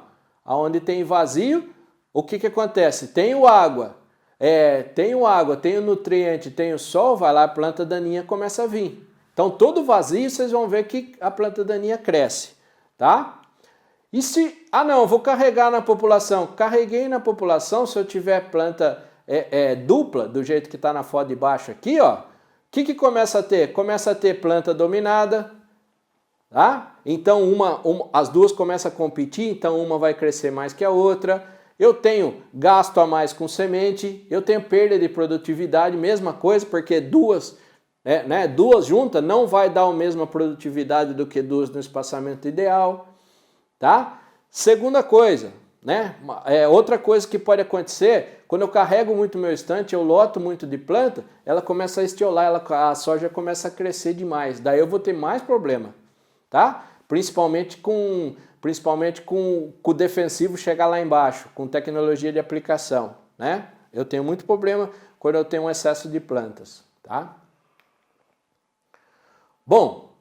aonde tem vazio, o que acontece? Tenho água, tenho nutriente, tenho sol, vai lá, a planta daninha começa a vir. Então todo vazio vocês vão ver que a planta daninha cresce, tá? E se, não, vou carregar na população. Carreguei na população, se eu tiver planta dupla, do jeito que está na foto de baixo aqui, ó, o que começa a ter? Começa a ter planta dominada, tá? Então as duas começam a competir, então uma vai crescer mais que a outra. Eu tenho gasto a mais com semente, eu tenho perda de produtividade, mesma coisa, porque duas juntas não vai dar a mesma produtividade do que duas no espaçamento ideal. Tá? Segunda coisa, né? Outra coisa que pode acontecer, quando eu carrego muito meu estante, eu loto muito de planta, ela começa a estiolar, a soja começa a crescer demais, daí eu vou ter mais problema, tá? Principalmente com o defensivo chegar lá embaixo, com tecnologia de aplicação, né? Eu tenho muito problema quando eu tenho um excesso de plantas, tá? Bom,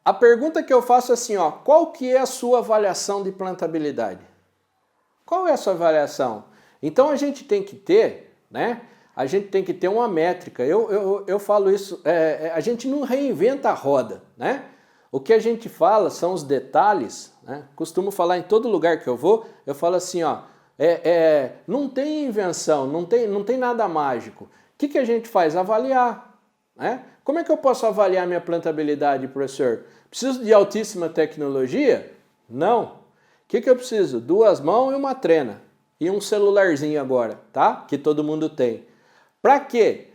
a pergunta que eu faço é assim, ó, qual que é a sua avaliação de plantabilidade? Qual é a sua avaliação? Então a gente tem que ter, né? A gente tem que ter uma métrica. Eu falo isso, a gente não reinventa a roda, né? O que a gente fala são os detalhes, né? Costumo falar em todo lugar que eu vou, eu falo assim, ó, não tem invenção, não tem nada mágico. O que a gente faz? Avaliar, né? Como é que eu posso avaliar minha plantabilidade, professor? Preciso de altíssima tecnologia? Não. O que eu preciso? 2 mãos e uma trena. E um celularzinho agora, tá? Que todo mundo tem. Para quê?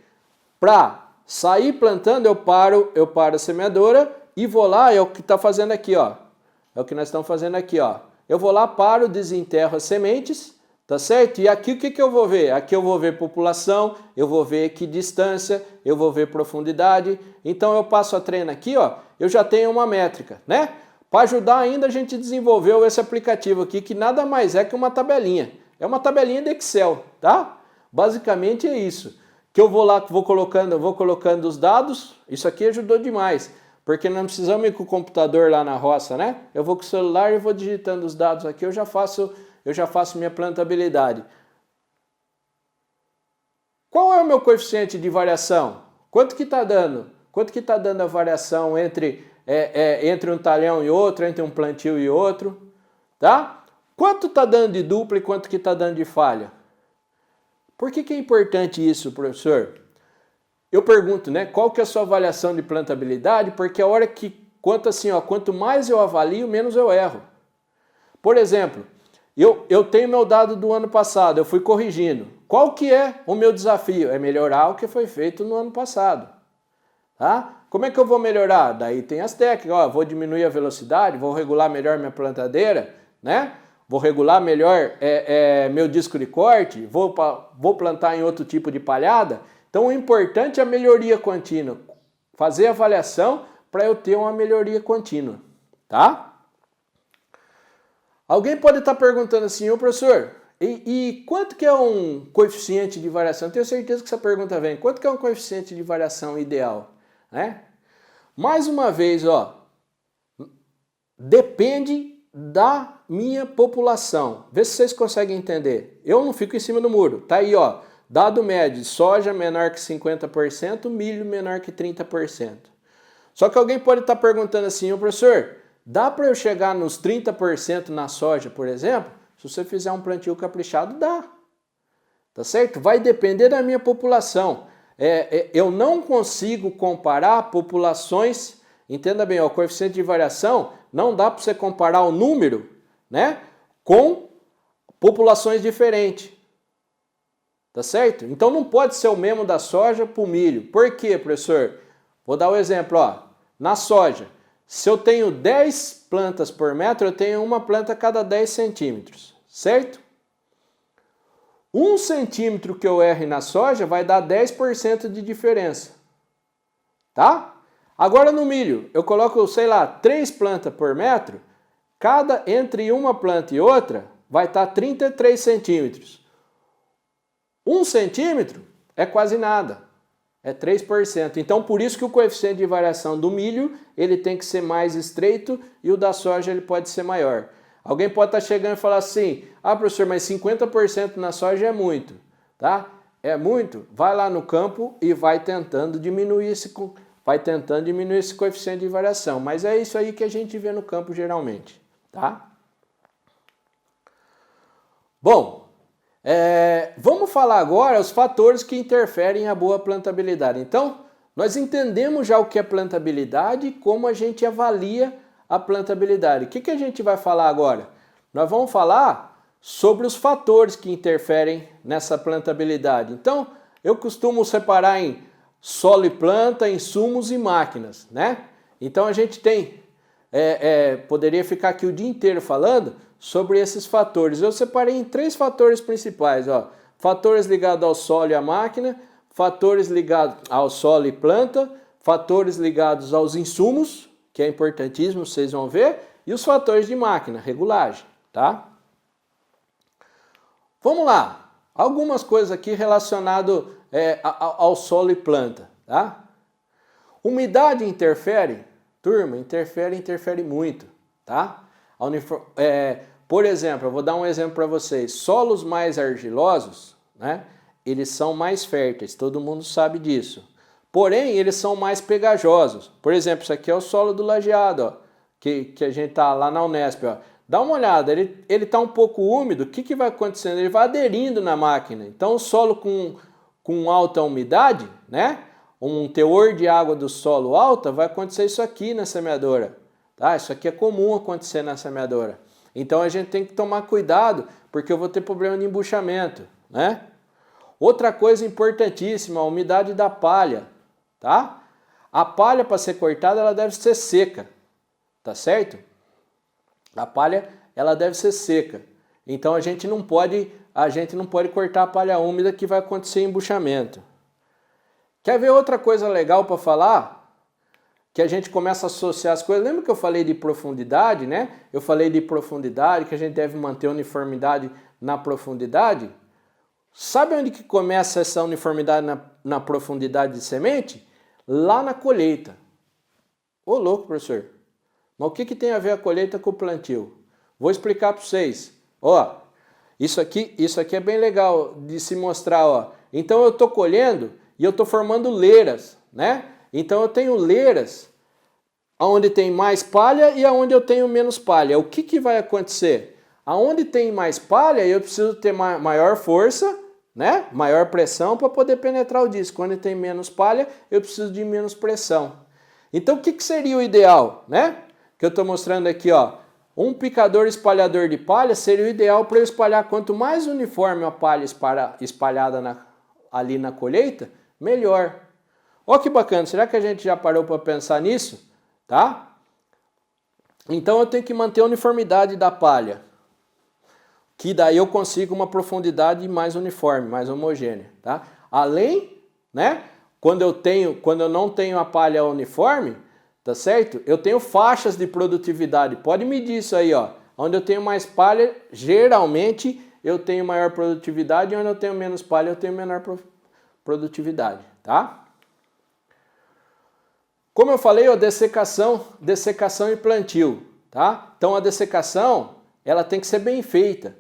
Para sair plantando, eu paro a semeadora e vou lá, é o que está fazendo aqui, ó. É o que nós estamos fazendo aqui, ó. Eu vou lá, paro, desenterro as sementes, tá certo? E aqui o que eu vou ver? Aqui eu vou ver população, eu vou ver equidistância, eu vou ver profundidade. Então eu passo a trena aqui, ó, eu já tenho uma métrica, né? Para ajudar ainda, a gente desenvolveu esse aplicativo aqui, que nada mais é que uma tabelinha. É uma tabelinha de Excel, tá? Basicamente é isso. Que eu vou lá, vou colocando os dados, isso aqui ajudou demais. Porque não precisamos ir com o computador lá na roça, né? Eu vou com o celular e vou digitando os dados aqui, eu já faço minha plantabilidade. Qual é o meu coeficiente de variação? Quanto que está dando? Quanto que está dando a variação entre um talhão e outro, entre um plantio e outro? Tá? Quanto está dando de dupla e quanto que está dando de falha? Por que é importante isso, professor? Eu pergunto, né? Qual que é a sua avaliação de plantabilidade? Porque a hora que, quanto mais eu avalio, menos eu erro. Por exemplo, eu tenho meu dado do ano passado, eu fui corrigindo. Qual que é o meu desafio? É melhorar o que foi feito no ano passado. Tá? Como é que eu vou melhorar? Daí tem as técnicas, ó, vou diminuir a velocidade, vou regular melhor minha plantadeira, né? Vou regular melhor meu disco de corte, vou plantar em outro tipo de palhada. Então o importante é a melhoria contínua, fazer avaliação para eu ter uma melhoria contínua, tá? Alguém pode estar perguntando assim, ô professor, e quanto que é um coeficiente de variação? Eu tenho certeza que essa pergunta vem, quanto que é um coeficiente de variação ideal? Né? Mais uma vez, ó, depende da minha população. Vê se vocês conseguem entender. Eu não fico em cima do muro. Tá aí, ó. Dado médio, soja menor que 50%, milho menor que 30%. Só que alguém pode estar perguntando assim, ô professor, dá para eu chegar nos 30% na soja, por exemplo? Se você fizer um plantio caprichado, dá. Tá certo? Vai depender da minha população. Eu não consigo comparar populações, entenda bem, o coeficiente de variação, não dá para você comparar o número, né, com populações diferentes. Tá certo? Então não pode ser o mesmo da soja para o milho. Por quê, professor? Vou dar um exemplo, ó. Na soja, se eu tenho 10 plantas por metro, eu tenho uma planta a cada 10 centímetros, certo? 1 centímetro que eu erre na soja vai dar 10% de diferença, tá? Agora no milho, eu coloco, sei lá, 3 plantas por metro, entre uma planta e outra vai estar 33 centímetros. 1 centímetro é quase nada, é 3%. Então por isso que o coeficiente de variação do milho ele tem que ser mais estreito e o da soja ele pode ser maior. Alguém pode estar chegando e falar assim, ah professor, mas 50% na soja é muito, tá? É muito? Vai lá no campo e vai tentando diminuir esse coeficiente de variação. Mas é isso aí que a gente vê no campo geralmente, tá? Bom, vamos falar agora os fatores que interferem na boa plantabilidade. Então, nós entendemos já o que é plantabilidade e como a gente avalia a plantabilidade. O que a gente vai falar agora? Nós vamos falar sobre os fatores que interferem nessa plantabilidade. Então, eu costumo separar em solo e planta, insumos e máquinas, né? Então a gente tem, poderia ficar aqui o dia inteiro falando sobre esses fatores. Eu separei em 3 fatores principais, ó. Fatores ligados ao solo e à máquina, fatores ligados ao solo e planta, fatores ligados aos insumos, que é importantíssimo, vocês vão ver, e os fatores de máquina, regulagem, tá? Vamos lá, algumas coisas aqui relacionadas ao solo e planta, tá? Umidade interfere? Turma, interfere muito, tá? Por exemplo, eu vou dar um exemplo para vocês. Solos mais argilosos, né? Eles são mais férteis, todo mundo sabe disso. Porém, eles são mais pegajosos. Por exemplo, isso aqui é o solo do Lajeado, ó, que a gente tá lá na Unesp, ó. Dá uma olhada, ele tá um pouco úmido, o que vai acontecendo? Ele vai aderindo na máquina. Então, o solo com alta umidade, né? Um teor de água do solo alta, vai acontecer isso aqui na semeadora. Tá? Isso aqui é comum acontecer na semeadora. Então a gente tem que tomar cuidado, porque eu vou ter problema de embuchamento, né? Outra coisa importantíssima, a umidade da palha, tá? A palha, para ser cortada, ela deve ser seca, tá certo? A palha, ela deve ser seca. Então a gente não pode cortar a palha úmida, que vai acontecer embuchamento. Quer ver outra coisa legal para falar? Que a gente começa a associar as coisas. Lembra que eu falei de profundidade, né? Eu falei de profundidade, que a gente deve manter uniformidade na profundidade. Sabe onde que começa essa uniformidade na profundidade de semente? Lá na colheita. Ô louco, professor. Mas o que tem a ver a colheita com o plantio? Vou explicar para vocês. Ó, isso aqui é bem legal de se mostrar, ó. Então eu estou colhendo e eu estou formando leiras, né? Então eu tenho leiras onde tem mais palha e onde eu tenho menos palha. O que vai acontecer? Aonde tem mais palha, eu preciso ter maior força, né? Maior pressão para poder penetrar o disco. Quando tem menos palha, eu preciso de menos pressão. Então o que seria o ideal, né? Que eu estou mostrando aqui, ó. Um picador espalhador de palha seria o ideal para eu espalhar. Quanto mais uniforme a palha espalhada ali na colheita, melhor. Olha que bacana, será que a gente já parou para pensar nisso? Tá? Então eu tenho que manter a uniformidade da palha, que daí eu consigo uma profundidade mais uniforme, mais homogênea. Tá? Além, né, quando eu não tenho a palha uniforme, tá certo? Eu tenho faixas de produtividade. Pode medir isso aí, ó. Onde eu tenho mais palha, geralmente eu tenho maior produtividade, e onde eu tenho menos palha, eu tenho menor produtividade, tá? Como eu falei, ó, dessecação e plantio, tá? Então a dessecação, ela tem que ser bem feita,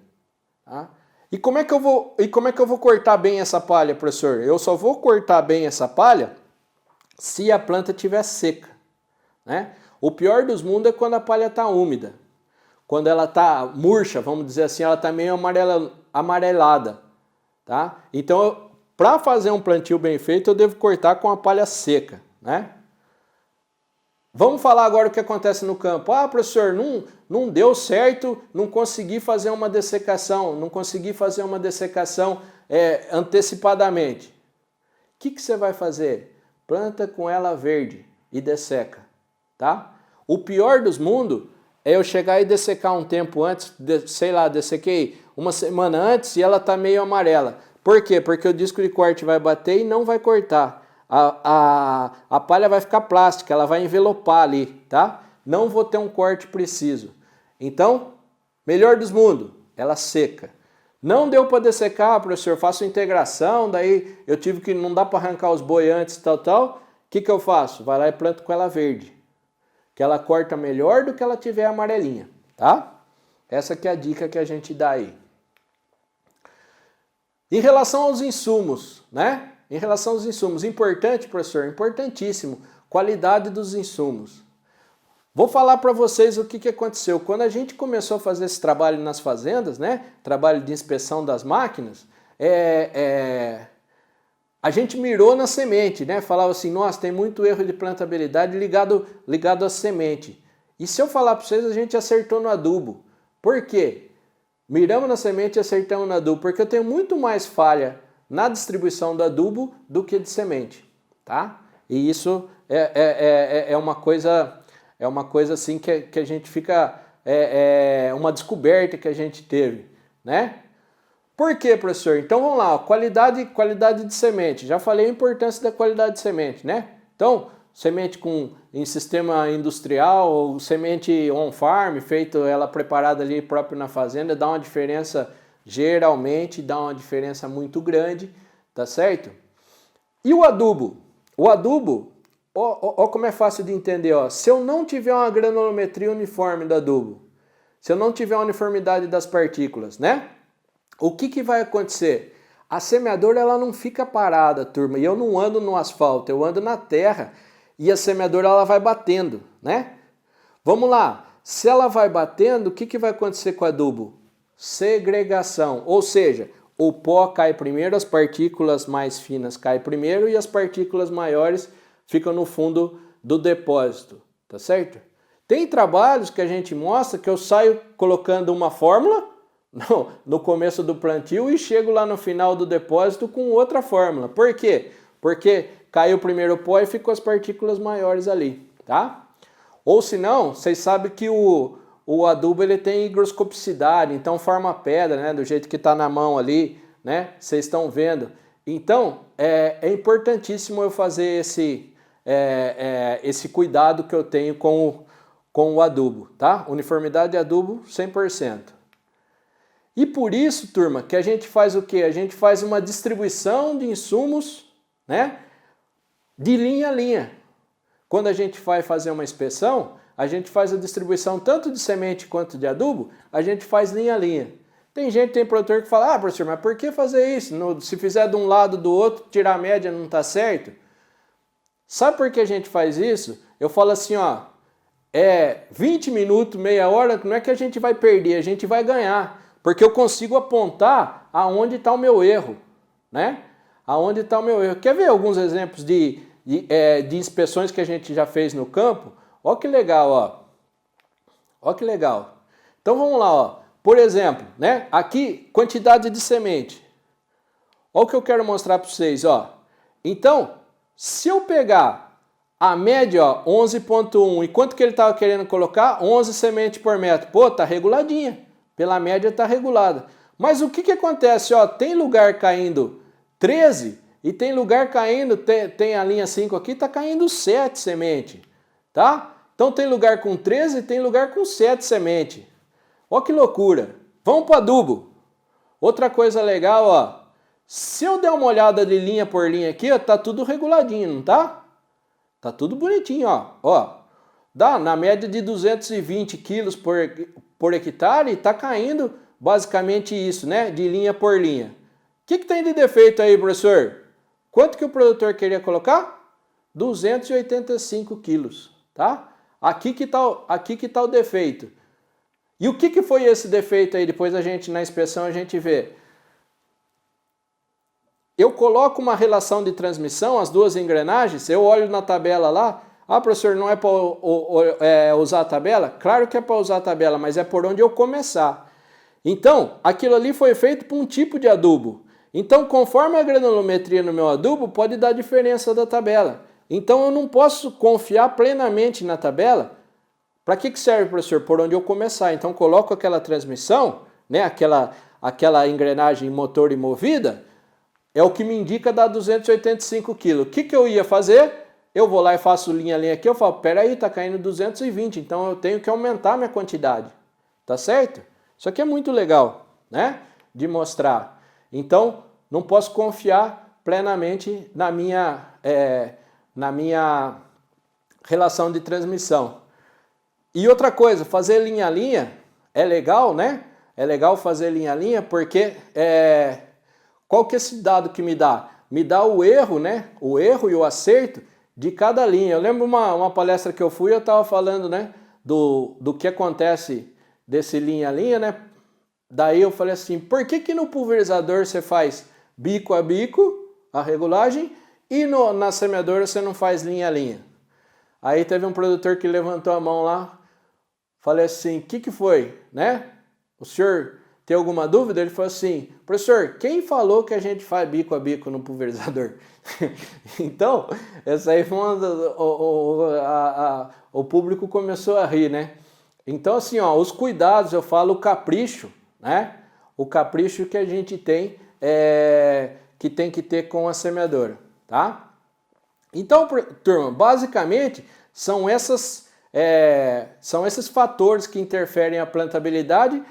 tá? E como é que eu vou cortar bem essa palha, professor? Eu só vou cortar bem essa palha se a planta estiver seca, né? O pior dos mundos é quando a palha está úmida. Quando ela está murcha, vamos dizer assim, ela está meio amarelada, tá? Então, para fazer um plantio bem feito, eu devo cortar com a palha seca, né? Vamos falar agora o que acontece no campo. Ah, professor, não deu certo, não consegui fazer uma dessecação, antecipadamente. O que você vai fazer? Planta com ela verde e desseca, tá? O pior dos mundos é eu chegar e dessecar um tempo antes, sei lá, dessequei uma semana antes e ela tá meio amarela. Por quê? Porque o disco de corte vai bater e não vai cortar. A palha vai ficar plástica, ela vai envelopar ali, tá? Não vou ter um corte preciso. Então, melhor dos mundos, ela seca. Não deu para dessecar, professor, faço integração, daí eu tive que, não dá para arrancar os boi antes, tal. O que eu faço? Vai lá e planto com ela verde. Que ela corta melhor do que ela tiver amarelinha, tá? Essa que é a dica que a gente dá aí. Em relação aos insumos, né? Em relação aos insumos, importante, professor, importantíssimo, qualidade dos insumos. Vou falar para vocês o que aconteceu. Quando a gente começou a fazer esse trabalho nas fazendas, né? Trabalho de inspeção das máquinas, a gente mirou na semente, né? Falava assim, nossa, tem muito erro de plantabilidade ligado à semente. E se eu falar para vocês, a gente acertou no adubo. Por quê? Miramos na semente e acertamos no adubo, porque eu tenho muito mais falha na distribuição do adubo do que de semente, tá? E isso é uma coisa assim que a gente fica, uma descoberta que a gente teve, né? Por quê, professor? Então vamos lá, qualidade de semente. Já falei a importância da qualidade de semente, né? Então, semente em sistema industrial ou semente on-farm, feito ela preparada ali próprio na fazenda, dá uma diferença, geralmente dá uma diferença muito grande, tá certo? E o adubo? O adubo, Ó como é fácil de entender, ó. Se eu não tiver uma granulometria uniforme do adubo, se eu não tiver uma uniformidade das partículas, né? O que vai acontecer? A semeadora ela não fica parada, turma, e eu não ando no asfalto, eu ando na terra e a semeadora ela vai batendo, né? Vamos lá, se ela vai batendo, o que vai acontecer com o adubo? Segregação, ou seja, o pó cai primeiro, as partículas mais finas caem primeiro e as partículas maiores ficam no fundo do depósito, tá certo? Tem trabalhos que a gente mostra que eu saio colocando uma fórmula no começo do plantio e chego lá no final do depósito com outra fórmula. Por quê? Porque caiu primeiro o pó e ficou as partículas maiores ali, tá? Ou se não, vocês sabem que o adubo ele tem higroscopicidade, então forma pedra, né? Do jeito que está na mão ali, né? Vocês estão vendo. Então, é importantíssimo eu fazer esse cuidado que eu tenho com o adubo, tá? Uniformidade de adubo 100%. E por isso, turma, que a gente faz o quê? A gente faz uma distribuição de insumos, né? De linha a linha. Quando a gente vai fazer uma inspeção, a gente faz a distribuição tanto de semente quanto de adubo, a gente faz linha a linha. Tem produtor que fala, professor, mas por que fazer isso? Se fizer de um lado do outro, tirar a média não está certo? Sabe por que a gente faz isso? Eu falo assim, 20 minutos, meia hora, não é que a gente vai perder, a gente vai ganhar. Porque eu consigo apontar aonde está o meu erro, né? Aonde está o meu erro. Quer ver alguns exemplos de inspeções que a gente já fez no campo? Ó que legal, ó. Ó que legal. Então vamos lá, ó. Por exemplo, né? Aqui, quantidade de semente. Ó o que eu quero mostrar para vocês, ó. Então, se eu pegar a média, ó, 11,1, e quanto que ele estava querendo colocar? 11 sementes por metro. Pô, tá reguladinha. Pela média está regulada. Mas o que acontece? Ó, tem lugar caindo 13 e tem lugar caindo, tem a linha 5 aqui, está caindo 7 sementes. Tá? Então tem lugar com 13 e tem lugar com 7 sementes. Ó que loucura. Vamos para o adubo. Outra coisa legal, ó. Se eu der uma olhada de linha por linha aqui, ó, tá tudo reguladinho, não tá? Tá tudo bonitinho, ó. Dá na média de 220 quilos por hectare, está caindo basicamente isso, né? De linha por linha. O que tem de defeito aí, professor? Quanto que o produtor queria colocar? 285 quilos, tá? Aqui que tá o defeito. E o que foi esse defeito aí? Depois na inspeção a gente vê. Eu coloco uma relação de transmissão, as duas engrenagens, eu olho na tabela lá, professor, não é para usar a tabela? Claro que é para usar a tabela, mas é por onde eu começar. Então, aquilo ali foi feito para um tipo de adubo. Então, conforme a granulometria no meu adubo, pode dar diferença da tabela. Então, eu não posso confiar plenamente na tabela. Para que serve, professor? Por onde eu começar. Então, coloco aquela transmissão, né? aquela engrenagem motor e movida, é o que me indica dar 285 kg. O que eu ia fazer? Eu vou lá e faço linha a linha aqui, eu falo, peraí, tá caindo 220, então eu tenho que aumentar minha quantidade. Tá certo? Isso aqui é muito legal, né? De mostrar. Então, não posso confiar plenamente na minha relação de transmissão. E outra coisa, fazer linha a linha é legal, né? É legal fazer linha a linha porque qual que é esse dado que me dá? Me dá o erro, né? O erro e o acerto de cada linha. Eu lembro uma palestra que eu fui, eu estava falando, né? Do que acontece desse linha a linha, né? Daí eu falei assim, por que no pulverizador você faz bico a bico, a regulagem, e na semeadora você não faz linha a linha? Aí teve um produtor que levantou a mão lá, falei assim, o que foi, né? O senhor tem alguma dúvida? Ele falou assim, professor, quem falou que a gente faz bico a bico no pulverizador? Então, essa aí foi o público começou a rir, né? Então, assim, ó, os cuidados, eu falo o capricho, né? O capricho que a gente tem, que tem que ter com a semeadora, tá? Então, turma, basicamente, são esses fatores que interferem a plantabilidade,